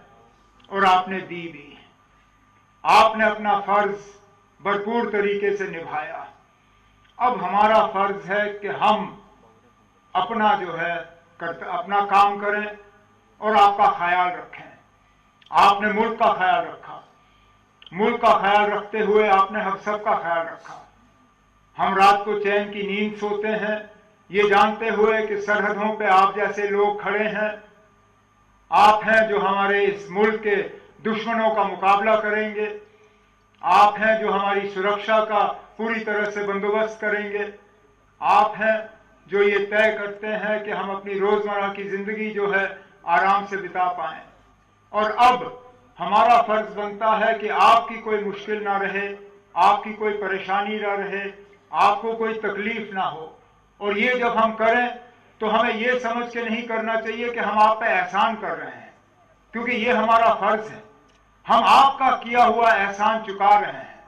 और आपने दी भी। आपने अपना फर्ज भरपूर तरीके से निभाया। अब हमारा फर्ज है कि हम अपना जो है अपना काम करें और आपका ख्याल रखें। आपने मुल्क का ख्याल रखा, मुल्क का ख्याल रखते हुए आपने हम सब का ख्याल रखा। हम रात को चैन की नींद सोते हैं ये जानते हुए कि सरहदों पे आप जैसे लोग खड़े हैं। आप हैं जो हमारे इस मुल्क के दुश्मनों का मुकाबला करेंगे। आप हैं जो हमारी सुरक्षा का पूरी तरह से बंदोबस्त करेंगे। आप हैं जो ये तय करते हैं कि हम अपनी रोजमर्रा की जिंदगी जो है आराम से बिता पाएं। और अब हमारा फर्ज बनता है कि आपकी कोई मुश्किल ना रहे, आपकी कोई परेशानी ना रहे, आपको कोई तकलीफ ना हो। और ये जब हम करें तो हमें ये समझ के नहीं करना चाहिए कि हम आप पे एहसान कर रहे हैं, क्योंकि ये हमारा फर्ज है। हम आपका किया हुआ एहसान चुका रहे हैं।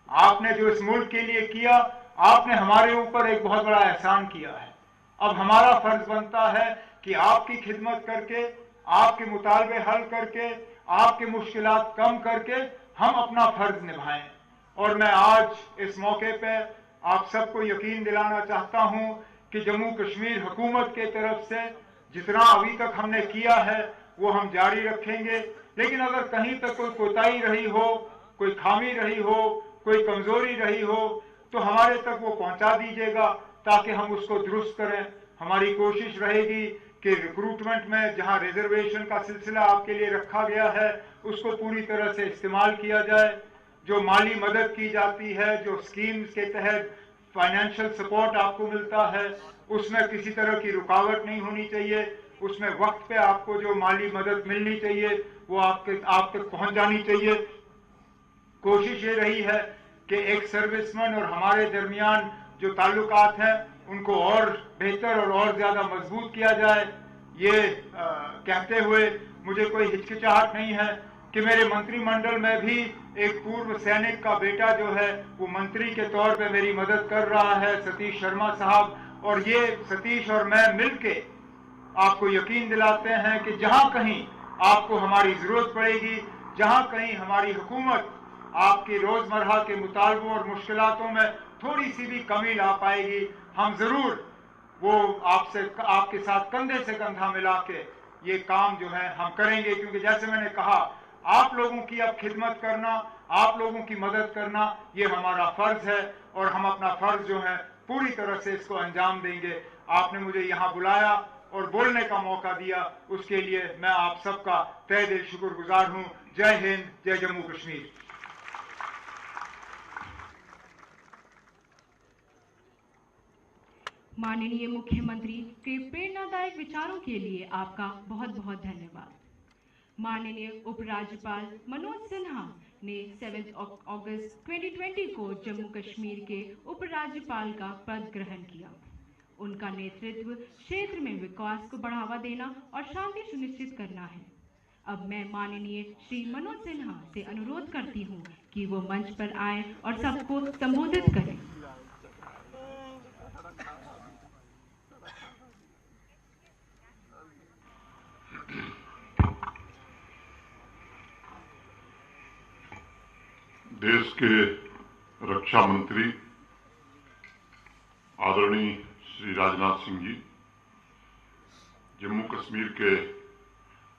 आपने जो इस मुल्क के लिए किया, आपने हमारे ऊपर एक बहुत बड़ा एहसान किया है। अब हमारा फर्ज बनता है कि आपकी खिदमत करके, आपके मुतालबे हल करके, आपकी मुश्किलात कम करके हम अपना फर्ज निभाएं। और मैं आज इस मौके पे आप सबको यकीन दिलाना चाहता हूं कि जम्मू कश्मीर हुकूमत के तरफ से जितना अभी तक हमने किया है वो हम जारी रखेंगे। लेकिन अगर कहीं तक कोई कोताही रही हो, कोई खामी रही हो, कोई कमजोरी रही हो तो हमारे तक वो पहुंचा दीजिएगा ताकि हम उसको दुरुस्त करें। हमारी कोशिश रहेगी कि रिक्रूटमेंट में जहां रिजर्वेशन का सिलसिला आपके लिए रखा गया है उसको पूरी तरह से इस्तेमाल किया जाए। जो माली मदद की जाती है, जो स्कीम्स के तहत फाइनेंशियल सपोर्ट आपको मिलता है, उसमें किसी तरह की रुकावट नहीं होनी चाहिए। उसमें वक्त पे आपको जो माली मदद मिलनी चाहिए वो आप तक पहुंच जानी चाहिए। कोशिश ये रही है कि एक सर्विसमैन और हमारे दरमियान जो ताल्लुकात हैं उनको और बेहतर और ज्यादा मजबूत किया जाए। ये कहते हुए मुझे कोई हिचकिचाहट नहीं है कि मेरे मंत्रिमंडल में भी एक पूर्व सैनिक का बेटा जो है वो मंत्री के तौर पे मेरी मदद कर रहा है, सतीश शर्मा साहब। और ये सतीश और मैं मिलके आपको यकीन दिलाते हैं कि जहां कहीं आपको हमारी जरूरत पड़ेगी, जहां कहीं हमारी हुकूमत आपकी रोजमर्रा के मुतालबों और मुश्किलातों में थोड़ी सी भी कमी ला पाएगी, हम जरूर वो आपके साथ कंधे से कंधा मिला के ये काम जो है हम करेंगे। क्योंकि जैसे मैंने कहा, आप लोगों की अब खिदमत करना, आप लोगों की मदद करना ये हमारा फर्ज है और हम अपना फर्ज जो है पूरी तरह से इसको अंजाम देंगे। आपने मुझे यहाँ बुलाया और बोलने का मौका दिया, उसके लिए मैं आप सबका तहे दिल शुक्रगुजार हूँ। जय हिंद, जय जम्मू कश्मीर। माननीय मुख्यमंत्री के प्रेरणादायक विचारों के लिए आपका बहुत बहुत धन्यवाद। माननीय उपराज्यपाल मनोज सिन्हा ने 7 अगस्त 2020 को जम्मू कश्मीर के उपराज्यपाल का पद ग्रहण किया। उनका नेतृत्व क्षेत्र में विकास को बढ़ावा देना और शांति सुनिश्चित करना है। अब मैं माननीय श्री मनोज सिन्हा से अनुरोध करती हूँ कि वो मंच पर आए और सबको संबोधित करें। देश के रक्षा मंत्री आदरणीय श्री राजनाथ सिंह जी, जम्मू कश्मीर के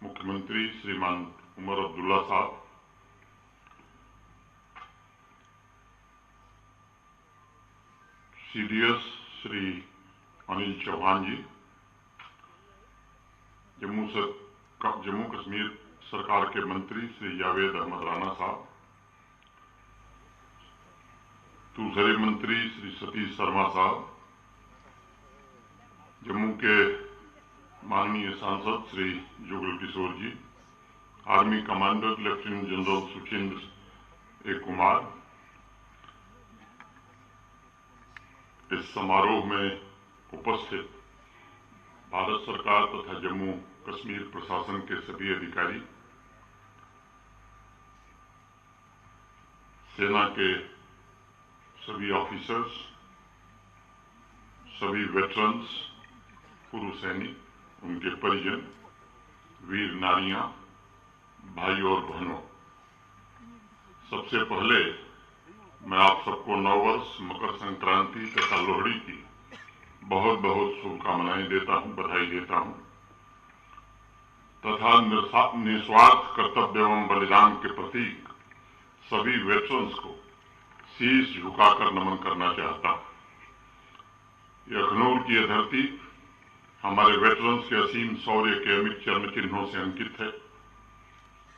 मुख्यमंत्री श्रीमान उमर अब्दुल्ला साहब, सीडीएस श्री अनिल चौहान जी, जम्मू कश्मीर सरकार के मंत्री श्री जावेद अहमद राणा साहब, दूसरे मंत्री श्री सतीश शर्मा साहब, जम्मू के माननीय सांसद Shri Jugal Kishore ji, army commander lieutenant general Suchindra A Kumar, इस समारोह में उपस्थित भारत सरकार तथा जम्मू कश्मीर प्रशासन के सभी अधिकारी, सेना के सभी ऑफिसर्स, सभी वेटरन्स, पूर्व सैनिक, उनके परिजन, वीर नारियां, भाई और बहनों, सबसे पहले मैं आप सबको नववर्ष, मकर संक्रांति तथा लोहड़ी की बहुत बहुत शुभकामनाएं देता हूं, बधाई देता हूं तथा निस्वार्थ कर्तव्य एवं बलिदान के प्रतीक सभी वेटरन्स को शीश झुकाकर नमन करना चाहता हूं। अखनूर की यह धरती हमारे वेटरन्स के असीम शौर्य के अमिट चरण चिन्हों से अंकित है।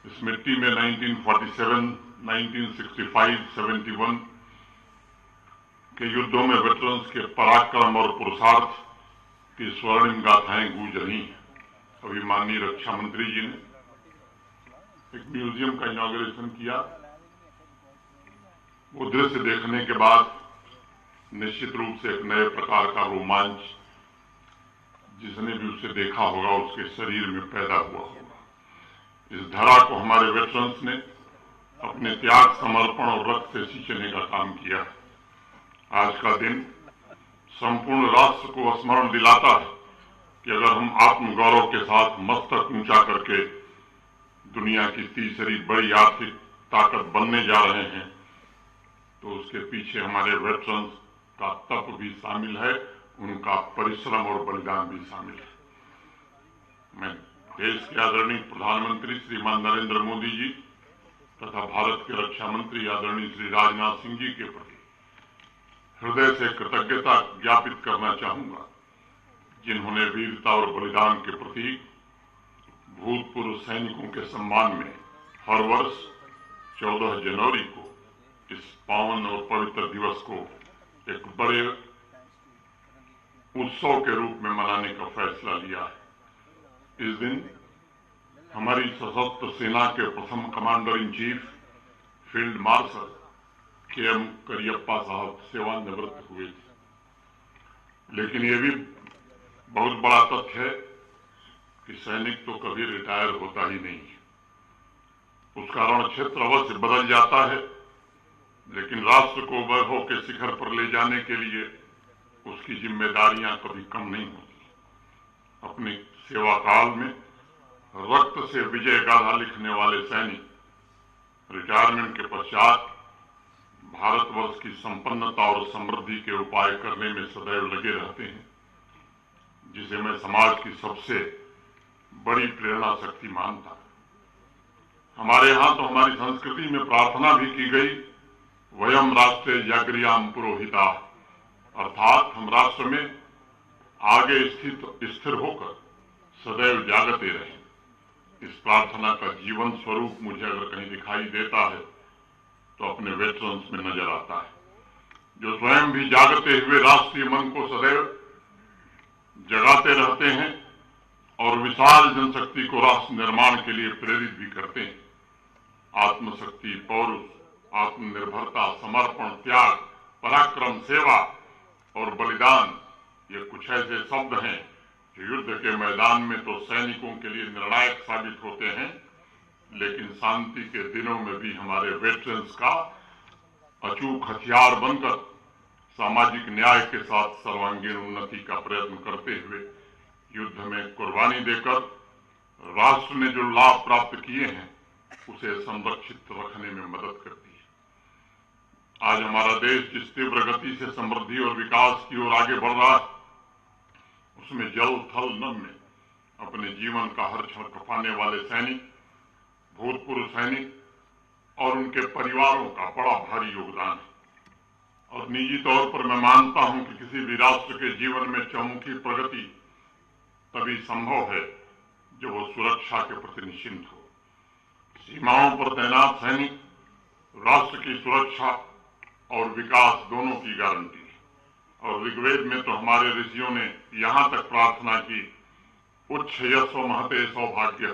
इस मिट्टी में 1947, 1965, 71 के युद्धों में वेटरन्स के पराक्रम और पुरुषार्थ की स्वर्णिम गाथाएं गूंज रही हैं। अभी माननीय रक्षा मंत्री जी ने एक म्यूजियम का इनॉग्रेशन किया। वो दृश्य देखने के बाद निश्चित रूप से एक नए प्रकार का रोमांच जिसने भी उसे देखा होगा उसके शरीर में पैदा हुआ होगा। इस धरा को हमारे वेटरन्स ने अपने त्याग, समर्पण और रक्त से सींचने का काम किया है। आज का दिन संपूर्ण राष्ट्र को स्मरण दिलाता है कि अगर हम आत्मगौरव के साथ मस्तक ऊंचा करके दुनिया की तीसरी बड़ी आर्थिक ताकत बनने जा रहे हैं तो उसके पीछे हमारे वेटरन्स का तप भी शामिल है, उनका परिश्रम और बलिदान भी शामिल है। मैं देश के आदरणीय प्रधानमंत्री श्रीमान नरेंद्र मोदी जी तथा भारत के रक्षा मंत्री आदरणीय श्री राजनाथ सिंह जी के प्रति हृदय से कृतज्ञता ज्ञापित करना चाहूंगा, जिन्होंने वीरता और बलिदान के प्रतीक भूतपूर्व सैनिकों के सम्मान में हर वर्ष 14 जनवरी को इस पावन और पवित्र दिवस को एक बड़े उत्सव के रूप में मनाने का फैसला लिया है। इस दिन हमारी सशस्त्र सेना के प्रथम commander in chief field marshal KM. Cariappa साहब सेवानिवृत्त हुए थे। लेकिन ये भी बहुत बड़ा तथ्य है कि सैनिक तो कभी रिटायर होता ही नहीं है। उसका रण क्षेत्र अवश्य बदल जाता है, लेकिन राष्ट्र को वैभव के शिखर पर ले जाने के लिए उसकी जिम्मेदारियां कभी कम नहीं होती। अपने सेवा काल में रक्त से विजय गाथा लिखने वाले सैनिक रिटायरमेंट के पश्चात भारतवर्ष की संपन्नता और समृद्धि के उपाय करने में सदैव लगे रहते हैं, जिसे मैं समाज की सबसे बड़ी प्रेरणा शक्ति मानता। हमारे यहाँ तो हमारी संस्कृति में प्रार्थना भी की गई, वयम राष्ट्रे जागृयाम पुरोहिता, अर्थात हम राष्ट्र में आगे स्थिर होकर सदैव जागते रहें। इस प्रार्थना का जीवन स्वरूप मुझे अगर कहीं दिखाई देता है तो अपने वेटरन्स में नजर आता है, जो स्वयं भी जागते हुए राष्ट्रीय मन को सदैव जगाते रहते हैं और विशाल जनशक्ति को राष्ट्र निर्माण के लिए प्रेरित भी करते हैं। आत्मशक्ति, पौरुष, आत्मनिर्भरता, समर्पण, त्याग, पराक्रम, सेवा और बलिदान, ये कुछ ऐसे शब्द हैं जो युद्ध के मैदान में तो सैनिकों के लिए निर्णायक साबित होते हैं, लेकिन शांति के दिनों में भी हमारे वेटरन्स का अचूक हथियार बनकर सामाजिक न्याय के साथ सर्वांगीण उन्नति का प्रयत्न करते हुए युद्ध में कुर्बानी देकर राष्ट्र ने जो लाभ प्राप्त किए हैं उसे संरक्षित रखने में मदद करती है। आज हमारा देश जिस तीव्र गति से समृद्धि और विकास की ओर आगे बढ़ रहा है, उसमें जल, थल, नभ में अपने जीवन का हर क्षण खपाने वाले सैनिक, भूतपूर्व सैनिक और उनके परिवारों का बड़ा भारी योगदान है। और निजी तौर पर मैं मानता हूं कि किसी भी राष्ट्र के जीवन में चहुमुखी प्रगति तभी संभव है जब वो सुरक्षा के प्रति निश्चिंत हो। सीमाओं पर तैनात सैनिक राष्ट्र की सुरक्षा और विकास दोनों की गारंटी है। और ऋग्वेद में तो हमारे ऋषियों ने यहाँ तक प्रार्थना की, उच्च यशो महते सौभाग्य,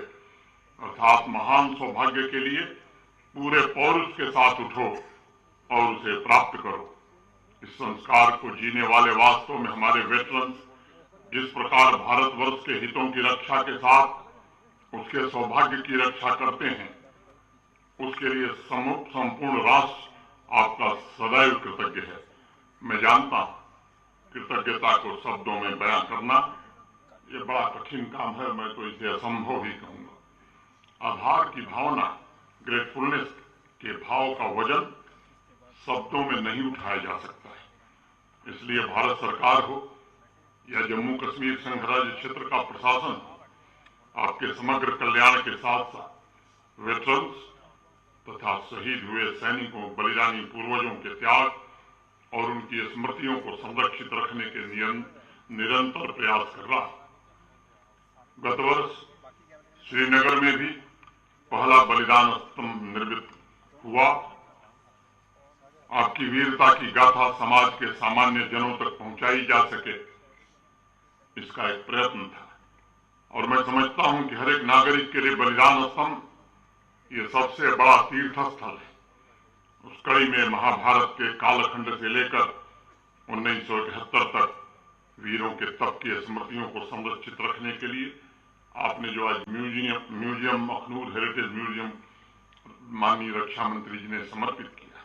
अर्थात महान सौभाग्य के लिए पूरे पौरुष के साथ उठो और उसे प्राप्त करो। इस संस्कार को जीने वाले वास्तव में हमारे वेटरन्स जिस प्रकार भारतवर्ष के हितों की रक्षा के साथ उसके सौभाग्य की रक्षा करते हैं, उसके लिए संपूर्ण राष्ट्र आपका सदैव कृतज्ञ है। मैं जानता हूं कृतज्ञता को शब्दों में बयां करना ये बड़ा कठिन काम है, मैं तो इसे असंभव ही कहूंगा। आभार की भावना, ग्रेटफुलनेस के भाव का वजन शब्दों में नहीं उठाया जा सकता है। इसलिए भारत सरकार हो या जम्मू कश्मीर संघ राज्य क्षेत्र का प्रशासन, आपके समग्र कल्याण के साथ साथ वेटरन्स तथा शहीद हुए सैनिकों, बलिदानी पूर्वजों के त्याग और उनकी स्मृतियों को संरक्षित रखने के निरंतर प्रयास कर रहा है। गत वर्ष श्रीनगर में भी पहला बलिदान स्तंभ निर्मित हुआ। आपकी वीरता की गाथा समाज के सामान्य जनों तक पहुंचाई जा सके, इसका एक प्रयत्न था। और मैं समझता हूं कि हर एक नागरिक के लिए बलिदान स्तंभ ये सबसे बड़ा तीर्थ स्थल है। उस कड़ी में महाभारत के कालखंड से लेकर 1971 तक वीरों के तप की स्मृतियों को संरक्षित रखने के लिए आपने जो आज म्यूजियम अखनूर हेरिटेज म्यूजियम माननीय रक्षा मंत्री जी ने समर्पित किया,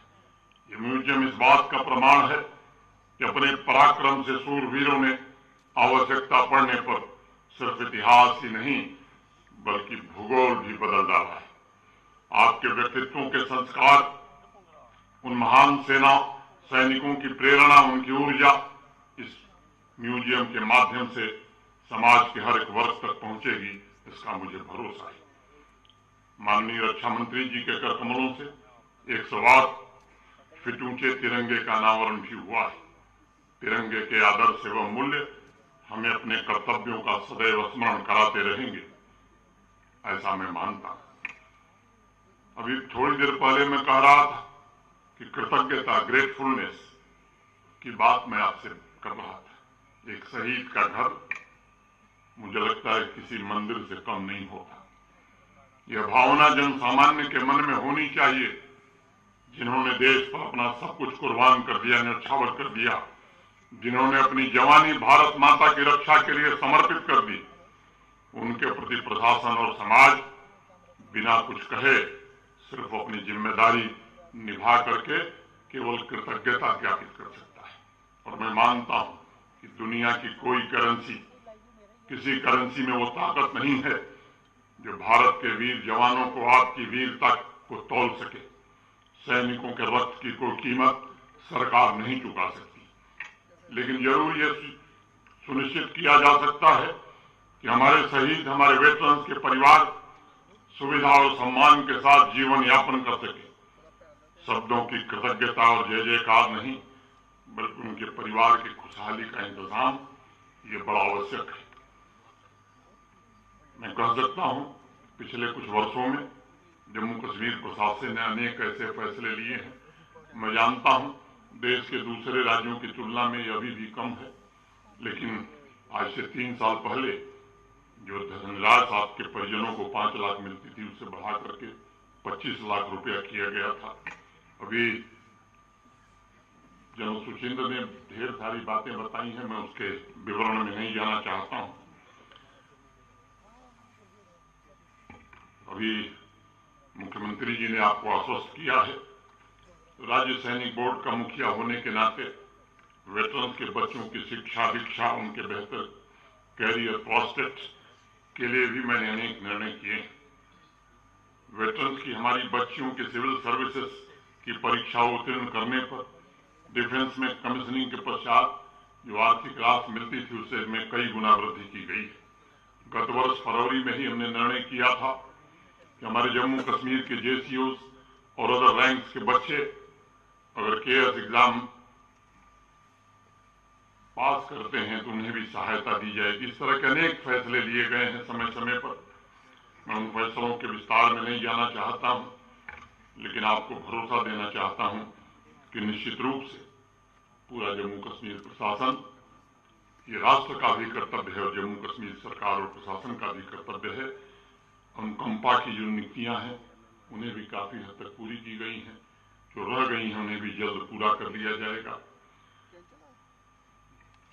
ये म्यूजियम इस बात का प्रमाण है कि अपने पराक्रम से सूरवीरों ने आवश्यकता पड़ने पर सिर्फ इतिहास ही नहीं बल्कि भूगोल भी बदल डाला है। आपके व्यक्तित्वों के संस्कार, उन महान सेना सैनिकों की प्रेरणा, उनकी ऊर्जा इस म्यूजियम के माध्यम से समाज के हर एक वर्ग तक पहुंचेगी, इसका मुझे भरोसा है। माननीय रक्षा मंत्री जी के कर कमलों से 108 फीट ऊंचे तिरंगे का अनावरण भी हुआ है। तिरंगे के आदर्श एवं मूल्य हमें अपने कर्तव्यों का सदैव स्मरण कराते रहेंगे, ऐसा मैं मानता हूं। अभी थोड़ी देर पहले मैं कह रहा था कि कृतज्ञता, ग्रेटफुलनेस की बात मैं आपसे कर रहा था। एक शहीद का घर मुझे लगता है किसी मंदिर से कम नहीं होता। यह भावना जन सामान्य के मन में होनी चाहिए, जिन्होंने देश पर अपना सब कुछ कुर्बान कर दिया, न्यौछावर कर दिया, जिन्होंने अपनी जवानी भारत माता की रक्षा के लिए समर्पित कर दी, उनके प्रति प्रशासन और समाज बिना कुछ कहे सिर्फ अपनी जिम्मेदारी निभा करके केवल कृतज्ञता ज्ञापित कर सकता है। और मैं मानता हूं कि दुनिया की कोई करेंसी, किसी करेंसी में वो ताकत नहीं है जो भारत के वीर जवानों को आपकी वीरता को तौल सके। सैनिकों के रक्त की कोई कीमत सरकार नहीं चुका सकती, लेकिन जरूर ये सुनिश्चित किया जा सकता है कि हमारे शहीद, हमारे वेटरन्स के परिवार सुविधा और सम्मान के साथ जीवन यापन कर सके। शब्दों की कृतज्ञता और जय जयकार नहीं, बल्कि उनके परिवार की खुशहाली का इंतजाम ये बड़ा आवश्यक है। मैं कह सकता हूं पिछले कुछ वर्षों में जम्मू कश्मीर प्रशासन ने अनेक ऐसे फैसले लिए हैं। मैं जानता हूं देश के दूसरे राज्यों की तुलना में ये अभी भी कम है, लेकिन आज से 3 साल पहले जो धनराज साहब के परिजनों को 5 लाख मिलती थी, उससे बढ़ा करके 25 लाख रुपया किया गया था। अभी जनरल सुचिंद्र ने ढेर सारी बातें बताई हैं, मैं उसके विवरण में नहीं जाना चाहता हूं। अभी मुख्यमंत्री जी ने आपको आश्वस्त किया है, राज्य सैनिक बोर्ड का मुखिया होने के नाते वेटरन्स के बच्चों की शिक्षा, दीक्षा, उनके बेहतर कैरियर प्रोस्पेक्ट्स के लिए भी मैंने अनेक निर्णय किए। वेटरन्स की हमारी बच्चियों की सिविल सर्विसेज की परीक्षा उत्तीर्ण करने पर डिफेंस में कमीशनिंग के पश्चात जो आर्थिक राशि मिलती थी उससे में कई गुना वृद्धि की गई है। गत वर्ष फरवरी में ही हमने निर्णय किया था कि हमारे जम्मू कश्मीर के जेसीओज और अदर रैंक्स के बच्चे अगर केएस एग्जाम पास करते हैं तो उन्हें भी सहायता दी जाएगी। इस तरह के अनेक फैसले लिए गए हैं समय समय पर। मैं उन फैसलों के विस्तार में नहीं जाना चाहता हूं, लेकिन आपको भरोसा देना चाहता हूं कि निश्चित रूप से पूरा जम्मू कश्मीर प्रशासन, ये राष्ट्र का भी कर्तव्य है और जम्मू कश्मीर सरकार और प्रशासन का भी कर्तव्य है। अनुकंपा की जो नीतियां हैं उन्हें भी काफी हद तक पूरी की गई हैं, जो रह गई हैं उन्हें भी जल्द पूरा कर लिया जाएगा।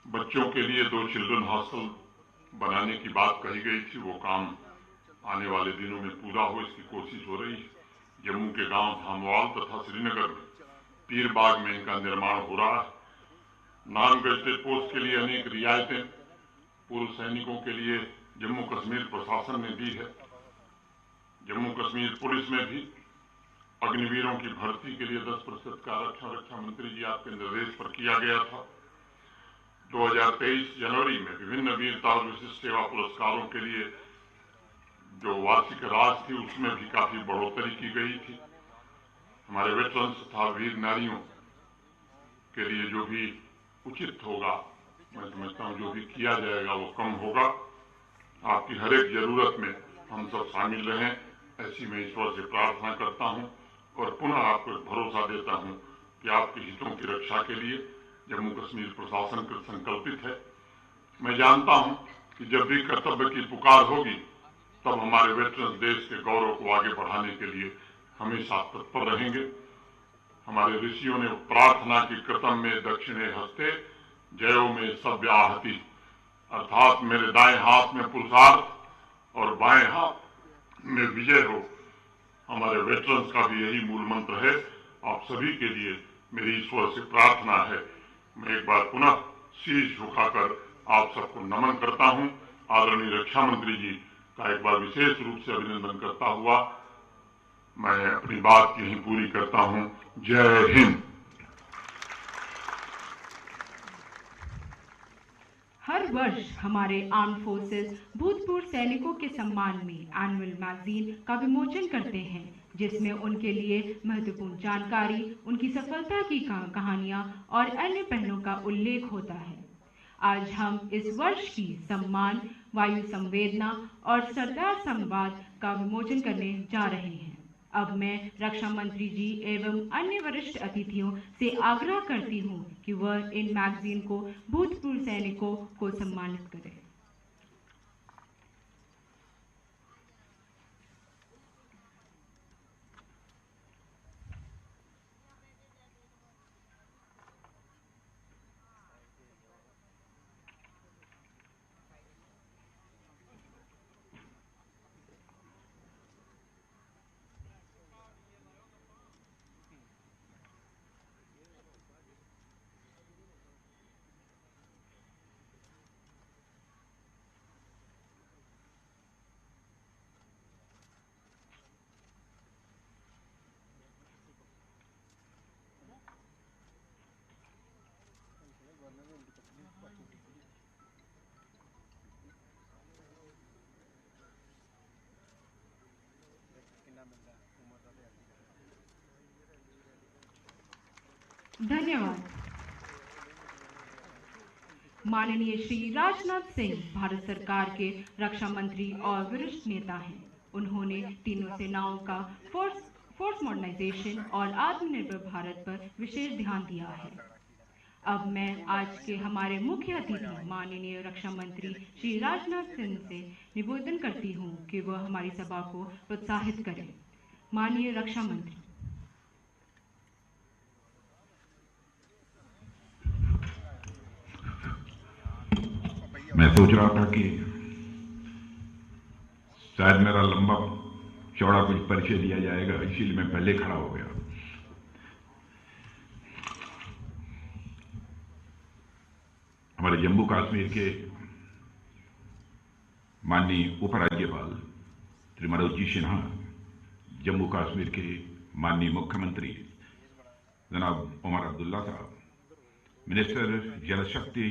बच्चों के लिए 2 चिल्ड्रन हॉस्टल बनाने की बात कही गई थी, वो काम आने वाले दिनों में पूरा हो, इसकी कोशिश हो रही है। जम्मू के गांव धामवाल तथा श्रीनगर में पीर बाग में इनका निर्माण हो रहा है। नॉन गजेटेड पोस्ट के लिए अनेक रियायतें, पूर्व सैनिकों के लिए जम्मू कश्मीर प्रशासन ने दी है। जम्मू कश्मीर पुलिस में भी अग्निवीरों की भर्ती के लिए 10% का आरक्षण रक्षा मंत्री जी आपके निर्देश पर किया गया था। 2023 जनवरी में विभिन्न वीरता और विशिष्ट सेवा पुरस्कारों के लिए जो वार्षिक राशि थी उसमें भी काफी बढ़ोतरी की गई थी। हमारे वेटरन्स तथा वीर नारियों के लिए जो भी उचित होगा, मैं समझता हूँ जो भी किया जाएगा वो कम होगा। आपकी हर एक जरूरत में हम सब शामिल रहें, ऐसी मैं ईश्वर से प्रार्थना करता हूँ और पुनः आपको भरोसा देता हूँ कि आपके हितों की रक्षा के लिए जम्मू कश्मीर प्रशासन संकल्पित है। मैं जानता हूँ कि जब भी कर्तव्य की पुकार होगी तब हमारे वेटरन्स देश के गौरव को आगे बढ़ाने के लिए हमेशा तत्पर रहेंगे। हमारे ऋषियों ने प्रार्थना की कृतम में दक्षिणे हस्ते जयो में सव्य आहति, अर्थात मेरे दाएं हाथ में पुरुषार्थ और बाएं हाथ में विजय हो। हमारे वेटरन्स का भी यही मूल मंत्र है। आप सभी के लिए मेरी ईश्वर से प्रार्थना है। मैं एक बार पुनः शीश झुकाकर आप सबको नमन करता हूं। आदरणीय रक्षा मंत्री जी का एक बार विशेष रूप से अभिनंदन करता हुआ मैं अपनी बात यहीं पूरी करता हूं। जय हिंद। हर वर्ष हमारे आर्म्ड फोर्सेस भूतपूर्व सैनिकों के सम्मान में एनुअल मैगजीन का विमोचन करते हैं, जिसमें उनके लिए महत्वपूर्ण जानकारी, उनकी सफलता की कहानियां और अन्य पहलुओं का उल्लेख होता है। आज हम इस वर्ष की सम्मान, वायु संवेदना और सरदार संवाद का विमोचन करने जा रहे हैं। अब मैं रक्षा मंत्री जी एवं अन्य वरिष्ठ अतिथियों से आग्रह करती हूं कि वह इन मैगजीन को भूतपूर्व सैनिकों को सम्मानित करें। धन्यवाद। माननीय श्री राजनाथ सिंह भारत सरकार के रक्षा मंत्री और वरिष्ठ नेता हैं। उन्होंने तीनों सेनाओं का फोर्स मॉडर्नाइजेशन और आत्मनिर्भर भारत पर विशेष ध्यान दिया है। अब मैं आज के हमारे मुख्य अतिथि माननीय रक्षा मंत्री श्री राजनाथ सिंह से निवेदन करती हूं कि वह हमारी सभा को प्रोत्साहित करें। माननीय रक्षा मंत्री। मैं सोच रहा था कि शायद मेरा लंबा चौड़ा कुछ परिचय दिया जाएगा, इसीलिए मैं पहले खड़ा हो गया। हमारे जम्मू कश्मीर के माननीय उपराज्यपाल श्री मनोज जी सिन्हा, जम्मू कश्मीर के माननीय मुख्यमंत्री जनाब उमर अब्दुल्ला साहब, मिनिस्टर जल शक्ति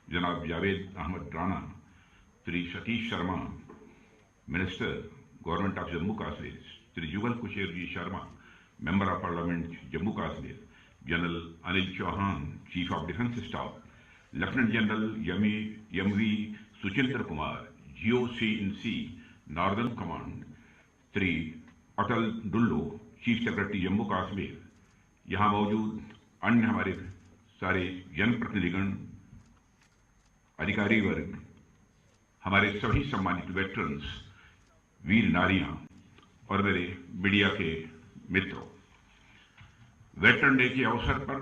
जनाब Javed Ahmed Rana, Shri Satish Sharma, minister government of Jammu Kashmir Shri Jugal Kishore ji Sharma, member of parliament Jammu Kashmir general Anil Chauhan, chief of defence staff, lieutenant general MV Suchindra Kumar, GOC-in-C northern command, Shri Atal Dullo, chief secretary Jammu Kashmir, यहाँ मौजूद अन्य हमारे सारे जनप्रतिनिधिगण, अधिकारी वर्ग, हमारे सभी सम्मानित वेटरन्स, वीर नारियां और मेरे मीडिया के मित्रों, वेटरन डे के अवसर पर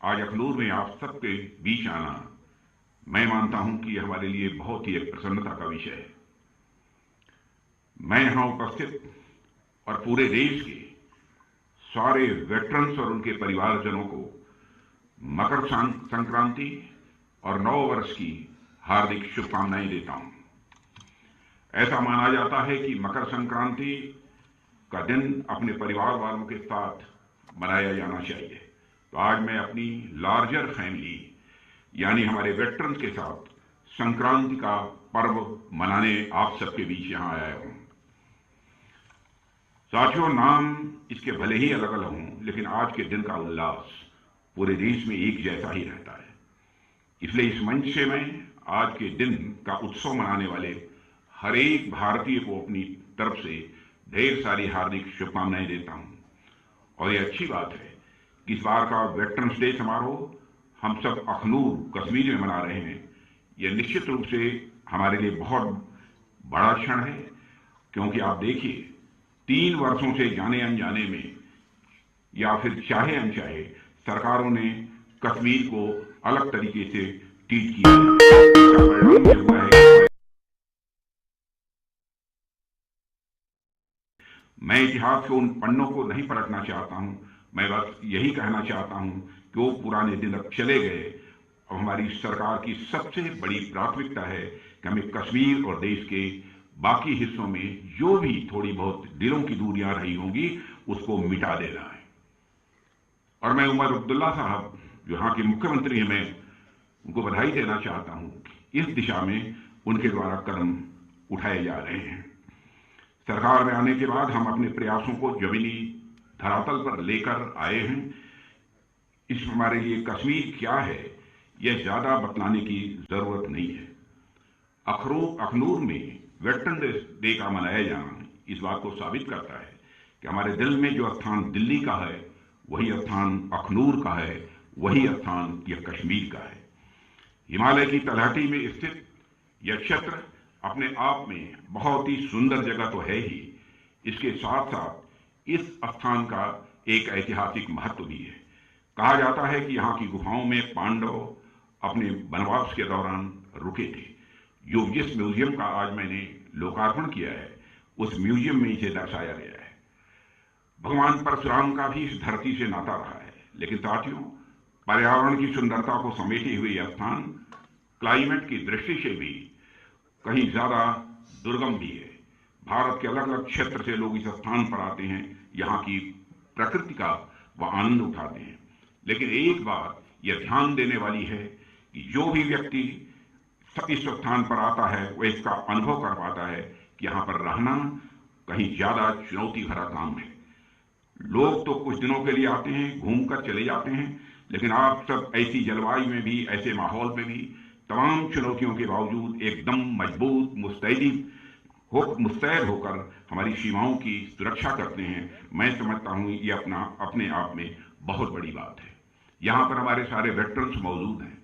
आज अखनूर में आप सबके बीच आना मैं मानता हूं कि हमारे लिए बहुत ही एक प्रसन्नता का विषय है। मैं यहां उपस्थित और पूरे देश के सारे वेटरन्स और उनके परिवारजनों को मकर संक्रांति और नव वर्ष की हार्दिक शुभकामनाएं देता हूं। ऐसा माना जाता है कि मकर संक्रांति का दिन अपने परिवार वालों के साथ मनाया जाना चाहिए। तो आज मैं अपनी लार्जर फैमिली यानी हमारे वेटरन्स के साथ संक्रांति का पर्व मनाने आप सबके बीच यहां आया हूं। साथियों, नाम इसके भले ही अलग अलग हों, लेकिन आज के दिन का उल्लास पूरे देश में एक जैसा ही रहता है। इसलिए इस मंच से मैं आज के दिन का उत्सव मनाने वाले हर एक भारतीय को अपनी तरफ से ढेर सारी हार्दिक शुभकामनाएं देता हूं। और ये अच्छी बात है कि इस बार का वेटरन्स डे समारोह हम सब अखनूर कश्मीर में मना रहे हैं। यह निश्चित रूप से हमारे लिए बहुत बड़ा क्षण है, क्योंकि आप देखिए 3 वर्षों से जाने अनजाने में या फिर चाहे अनचाहे सरकारों ने कश्मीर को अलग तरीके से ट्रीट किया है। मैं इतिहास के उन पन्नों को नहीं पलटना चाहता हूं, मैं बस यही कहना चाहता हूं कि वो पुराने दिन अब चले गए। अब हमारी सरकार की सबसे बड़ी प्राथमिकता है कि हमें कश्मीर और देश के बाकी हिस्सों में जो भी थोड़ी बहुत दिलों की दूरियां रही होंगी उसको मिटा देना है। और मैं उमर अब्दुल्ला साहब जो यहाँ के मुख्यमंत्री हैं, मैं उनको बधाई देना चाहता हूं कि इस दिशा में उनके द्वारा कदम उठाए जा रहे हैं। सरकार में आने के बाद हम अपने प्रयासों को जमीनी धरातल पर लेकर आए हैं। इस हमारे लिए कश्मीर क्या है यह ज्यादा बतलाने की जरूरत नहीं है। अखनूर में वेटरन डे का मनाया जाना इस बात को साबित करता है कि हमारे दिल में जो स्थान दिल्ली का है वही स्थान अखनूर का है, वही स्थान यह कश्मीर का है। हिमालय की तलहटी में स्थित यह क्षेत्र अपने आप में बहुत ही सुंदर जगह तो है ही, इसके साथ साथ इस स्थान का एक ऐतिहासिक महत्व भी है। कहा जाता है कि यहाँ की गुफाओं में पांडव अपने वनवास के दौरान रुके थे। जो जिस म्यूजियम का आज मैंने लोकार्पण किया है उस म्यूजियम में इसे दर्शाया गया है। भगवान परशुराम का भी इस धरती से नाता रहा है। लेकिन साथियों, पर्यावरण की सुंदरता को समेटे हुए यह स्थान क्लाइमेट की दृष्टि से भी कहीं ज्यादा दुर्गम भी है। भारत के अलग अलग क्षेत्र से लोग इस स्थान पर आते हैं, यहाँ की प्रकृति का वह आनंद उठाते हैं। लेकिन एक बात यह ध्यान देने वाली है कि जो भी व्यक्ति इस स्थान पर आता है वह इसका अनुभव कर पाता है कि यहाँ पर रहना कहीं ज्यादा चुनौती भरा काम है। लोग तो कुछ दिनों के लिए आते हैं, घूमकर चले जाते हैं, लेकिन आप सब ऐसी जलवायु में भी, ऐसे माहौल में भी तमाम चुनौतियों के बावजूद एकदम मजबूत मुस्तैद होकर हमारी सीमाओं की सुरक्षा करते हैं। मैं समझता हूं ये अपने आप में बहुत बड़ी बात है। यहां पर हमारे सारे वेटरन्स मौजूद हैं।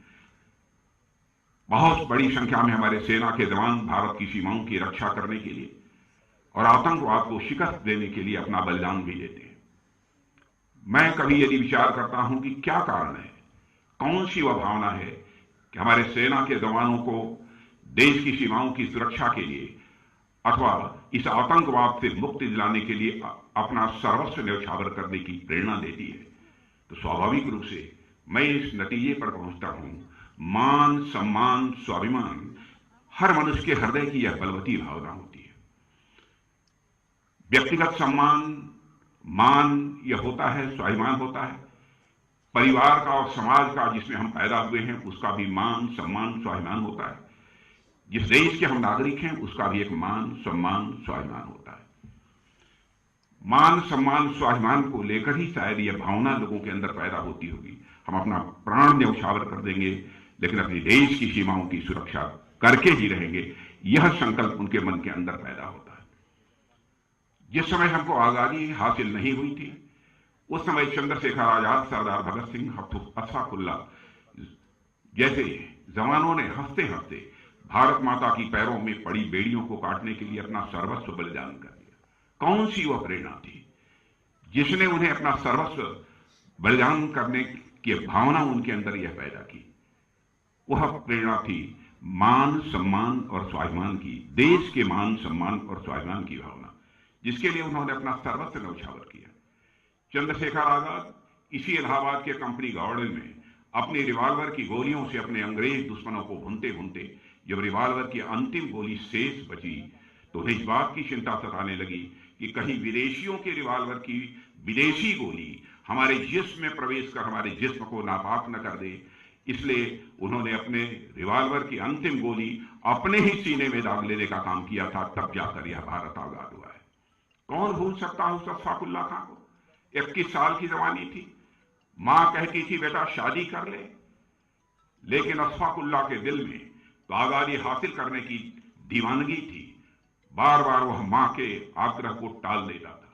बहुत बड़ी संख्या में हमारे सेना के जवान भारत की सीमाओं की रक्षा करने के लिए और आतंकवाद को शिकस्त देने के लिए अपना बलिदान भी देते हैं। मैं कभी यदि विचार करता हूं कि क्या कारण है, कौन सी वह भावना है कि हमारे सेना के जवानों को देश की सीमाओं की सुरक्षा के लिए अथवा इस आतंकवाद से मुक्ति दिलाने के लिए अपना सर्वस्व न्यौछावर करने की प्रेरणा देती है, तो स्वाभाविक रूप से मैं इस नतीजे पर पहुंचता हूं, मान, सम्मान, स्वाभिमान हर मनुष्य के हृदय की यह बलवती भावना होती है। व्यक्तिगत सम्मान, मान यह होता है, स्वाभिमान होता है। परिवार का और समाज का जिसमें हम पैदा हुए हैं उसका भी मान, सम्मान, स्वाभिमान होता है। जिस देश के हम नागरिक हैं उसका भी एक मान, सम्मान, स्वाभिमान होता है। मान, सम्मान, स्वाभिमान को लेकर ही शायद यह भावना लोगों के अंदर पैदा होती होगी। हम अपना प्राण न्यौछावर कर देंगे लेकिन अपने देश की सीमाओं की सुरक्षा करके ही रहेंगे, यह संकल्प उनके मन के अंदर पैदा होता है। जिस समय हमको आजादी हासिल नहीं हुई थी उस समय चंद्रशेखर आजाद, सरदार भगत सिंह, अशफाकुल्ला जैसे जवानों ने हंसते हंसते भारत माता की पैरों में पड़ी बेड़ियों को काटने के लिए अपना सर्वस्व बलिदान कर दिया। कौन सी वह प्रेरणा थी जिसने उन्हें अपना सर्वस्व बलिदान करने की भावना उनके अंदर यह पैदा की? वह प्रेरणा थी मान, सम्मान और स्वाभिमान की, देश के मान, सम्मान और स्वाभिमान की भावना, जिसके लिए उन्होंने अपना सर्वस्व न्यौछावर किया। चंद्रशेखर आजाद इसी इलाहाबाद के कंपनी गार्डन में अपने रिवॉल्वर की गोलियों से अपने अंग्रेज दुश्मनों को भूनते भूनते जब रिवॉल्वर की अंतिम गोली शेष बची तो उन्हें इस बात की चिंता सताने लगी कि कहीं विदेशियों के रिवाल्वर की विदेशी गोली हमारे जिस्म में प्रवेश कर हमारे जिस्म को नापाक न कर दे। इसलिए उन्होंने अपने रिवाल्वर की अंतिम गोली अपने ही सीने में दाग लेने का काम किया था। तब जाकर यह भारत आजाद हुआ है। कौन भूल सकता है उस अशफाकुल्ला खां को? 21 साल की जवानी थी, मां कहती थी बेटा शादी कर ले, लेकिन अशफाकुल्ला के दिल में तो आजादी हासिल करने की दीवानगी थी। बार बार वह मां के आग्रह को टाल देता था।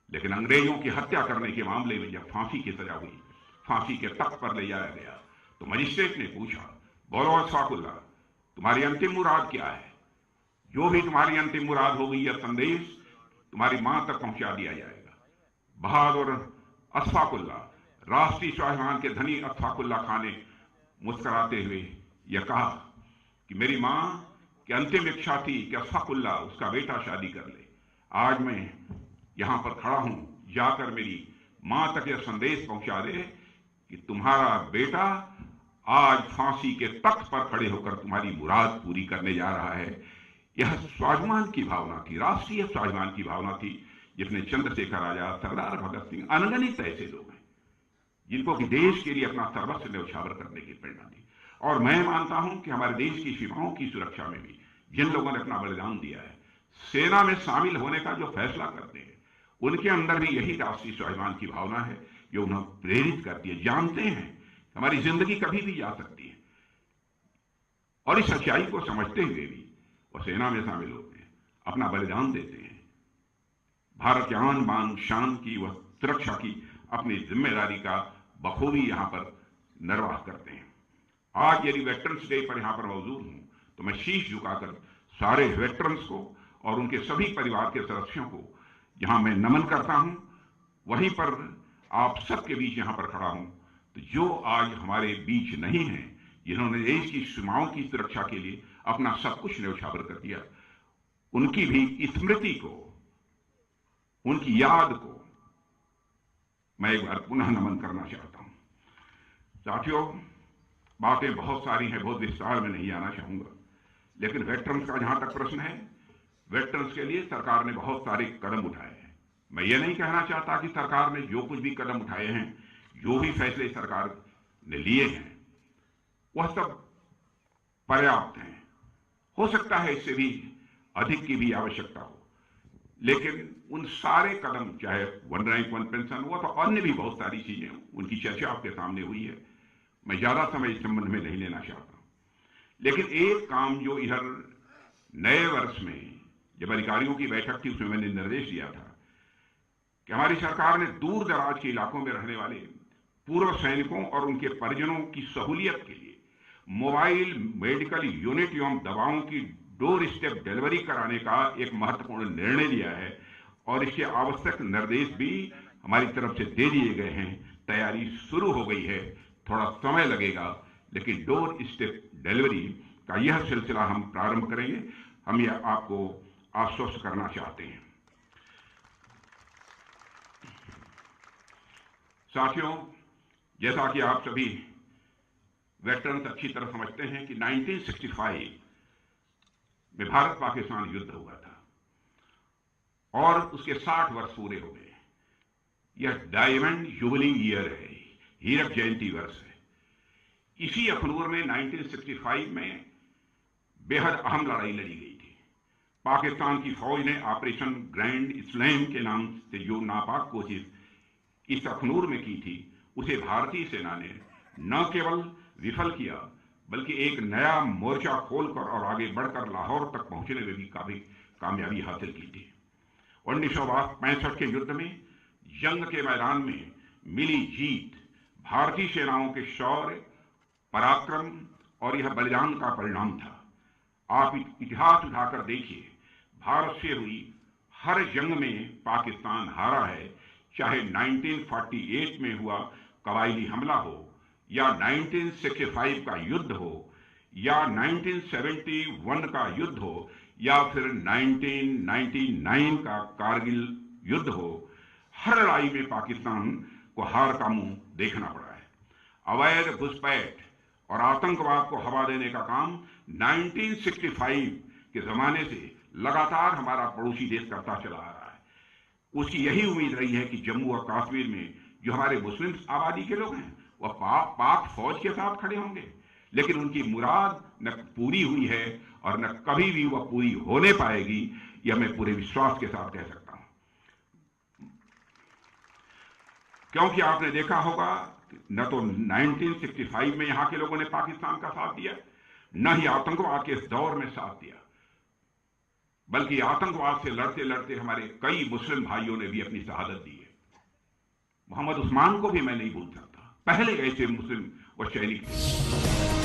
लेकिन अंग्रेजों की हत्या करने के मामले में जब फांसी की सजा हुई, फांसी के तख्त पर ले जाया गया, तो मजिस्ट्रेट ने पूछा, बोलो अशफाकुल्ला, तुम्हारी अंतिम मुराद क्या है? जो भी तुम्हारी अंतिम मुराद होगी, यह संदेश तुम्हारी मां तक पहुंचा दिया जाएगा। बहादुर अशफाकुल्ला, राष्ट्रीय स्वाभिमान के धनी अशफाकुल्ला खां ने मुस्कुराते हुए यह कहा कि मेरी मां की अंतिम इच्छा थी कि अशफाकुल्ला उसका बेटा शादी कर ले। आज मैं यहां पर खड़ा हूं, जाकर मेरी मां तक यह संदेश पहुंचा दे कि तुम्हारा बेटा आज फांसी के तख्त पर खड़े होकर तुम्हारी मुराद पूरी करने जा रहा है। यह स्वाभिमान की भावना थी, राष्ट्रीय स्वाभिमान की भावना थी, जिसने चंद्रशेखर आजाद, सरदार भगत सिंह, अनगिनत ऐसे लोग हैं जिनको कि देश के लिए अपना सर्वस्व न्यौछावर करने की प्रेरणा दी। और मैं मानता हूं कि हमारे देश की सीमाओं की सुरक्षा में भी जिन लोगों ने अपना बलिदान दिया है, सेना में शामिल होने का जो फैसला करते हैं, उनके अंदर भी यही राष्ट्रीय स्वाभिमान की भावना है जो उन्हें प्रेरित करती है। जानते हैं हमारी जिंदगी कभी भी जा सकती है, और इस सच्चाई को समझते हुए भी वो सेना में शामिल होते हैं, अपना बलिदान देते हैं, भारत के आन बान शान की व सुरक्षा की अपनी जिम्मेदारी का बखूबी यहां पर निर्वाह करते हैं। आज यदि वेटरन्स डे पर यहां पर मौजूद हूं तो मैं शीश झुकाकर सारे वेटरन्स को और उनके सभी परिवार के सदस्यों को जहां मैं नमन करता हूं, वहीं पर आप सबके बीच यहां पर खड़ा हूं। तो जो आज हमारे बीच नहीं है, जिन्होंने देश की सीमाओं की सुरक्षा के लिए अपना सब कुछ न्यौछावर कर दिया, उनकी भी स्मृति को, उनकी याद को मैं एक बार पुनः नमन करना चाहता हूं। साथियों, बातें बहुत सारी हैं, बहुत विस्तार में नहीं आना चाहूंगा, लेकिन वेटरन्स का जहां तक प्रश्न है, वेटरन्स के लिए सरकार ने बहुत सारे कदम उठाए हैं। मैं ये नहीं कहना चाहता कि सरकार ने जो कुछ भी कदम उठाए हैं, जो भी फैसले सरकार ने लिए हैं, वह सब पर्याप्त हैं। हो सकता है इससे भी अधिक की भी आवश्यकता हो, लेकिन उन सारे कदम, चाहे वन रैंक वन पेंशन हुआ, तो अन्य भी बहुत सारी चीजें, उनकी चर्चा आपके सामने हुई है। मैं ज्यादा समय इस संबंध में नहीं लेना चाहता, लेकिन एक काम जो इधर नए वर्ष में जब अधिकारियों की बैठक थी, उसमें मैंने निर्देश दिया था कि हमारी सरकार ने दूर दराज के इलाकों में रहने वाले पूर्व सैनिकों और उनके परिजनों की सहूलियत के लिए मोबाइल मेडिकल यूनिट एवं दवाओं की डोर स्टेप डिलीवरी कराने का एक महत्वपूर्ण निर्णय लिया है, और इसके आवश्यक निर्देश भी हमारी तरफ से दे दिए गए हैं। तैयारी शुरू हो गई है, थोड़ा समय लगेगा, लेकिन डोर स्टेप डिलीवरी का यह सिलसिला हम प्रारंभ करेंगे। हम यह आपको आश्वस्त करना चाहते हैं। साथियों, जैसा कि आप सभी वेटरन्स अच्छी तरह समझते हैं कि 1965 में भारत पाकिस्तान युद्ध हुआ था और उसके 60 वर्ष पूरे हो गए। यह डायमंड जुबली ईयर है, हीरक जयंती वर्ष है। इसी अखनूर में 1965 में बेहद अहम लड़ाई लड़ी गई थी। पाकिस्तान की फौज ने ऑपरेशन ग्रैंड स्लैम के नाम से जो नापाक कोशिश इस अखनूर में की थी, उसे भारतीय सेना ने न केवल विफल किया, बल्कि एक नया मोर्चा खोलकर और आगे बढ़कर लाहौर तक पहुंचने में भी काफी कामयाबी हासिल की थी। 1965 के युद्ध में जंग के मैदान में मिली जीत भारतीय सेनाओं के शौर्य, पराक्रम और यह बलिदान का परिणाम था। आप इतिहास उठाकर देखिए, भारत से हुई हर जंग में पाकिस्तान हारा है, चाहे 1948 में हुआ कबायली हमला हो, या 1965 का युद्ध हो, या 1971 का युद्ध हो, या फिर 1999 का कारगिल युद्ध हो। हर लड़ाई में पाकिस्तान को हार का मुंह देखना पड़ा है। अवैध घुसपैठ और आतंकवाद को हवा देने का काम 1965 के जमाने से लगातार हमारा पड़ोसी देश करता चला आ रहा है। उसकी यही उम्मीद रही है कि जम्मू और कश्मीर में जो हमारे मुस्लिम आबादी के लोग हैं वह पाक फौज के साथ खड़े होंगे, लेकिन उनकी मुराद न पूरी हुई है और न कभी भी वह पूरी होने पाएगी, यह मैं पूरे विश्वास के साथ कह सकता हूं। क्योंकि आपने देखा होगा न तो 1965 में यहां के लोगों ने पाकिस्तान का साथ दिया, न ही आतंकवाद के इस दौर में साथ दिया, बल्कि आतंकवाद से लड़ते लड़ते हमारे कई मुस्लिम भाइयों ने भी अपनी शहादत दी है। मोहम्मद उस्मान को भी मैं नहीं भूल सकता, पहले ऐसे मुस्लिम व सैनिक थे।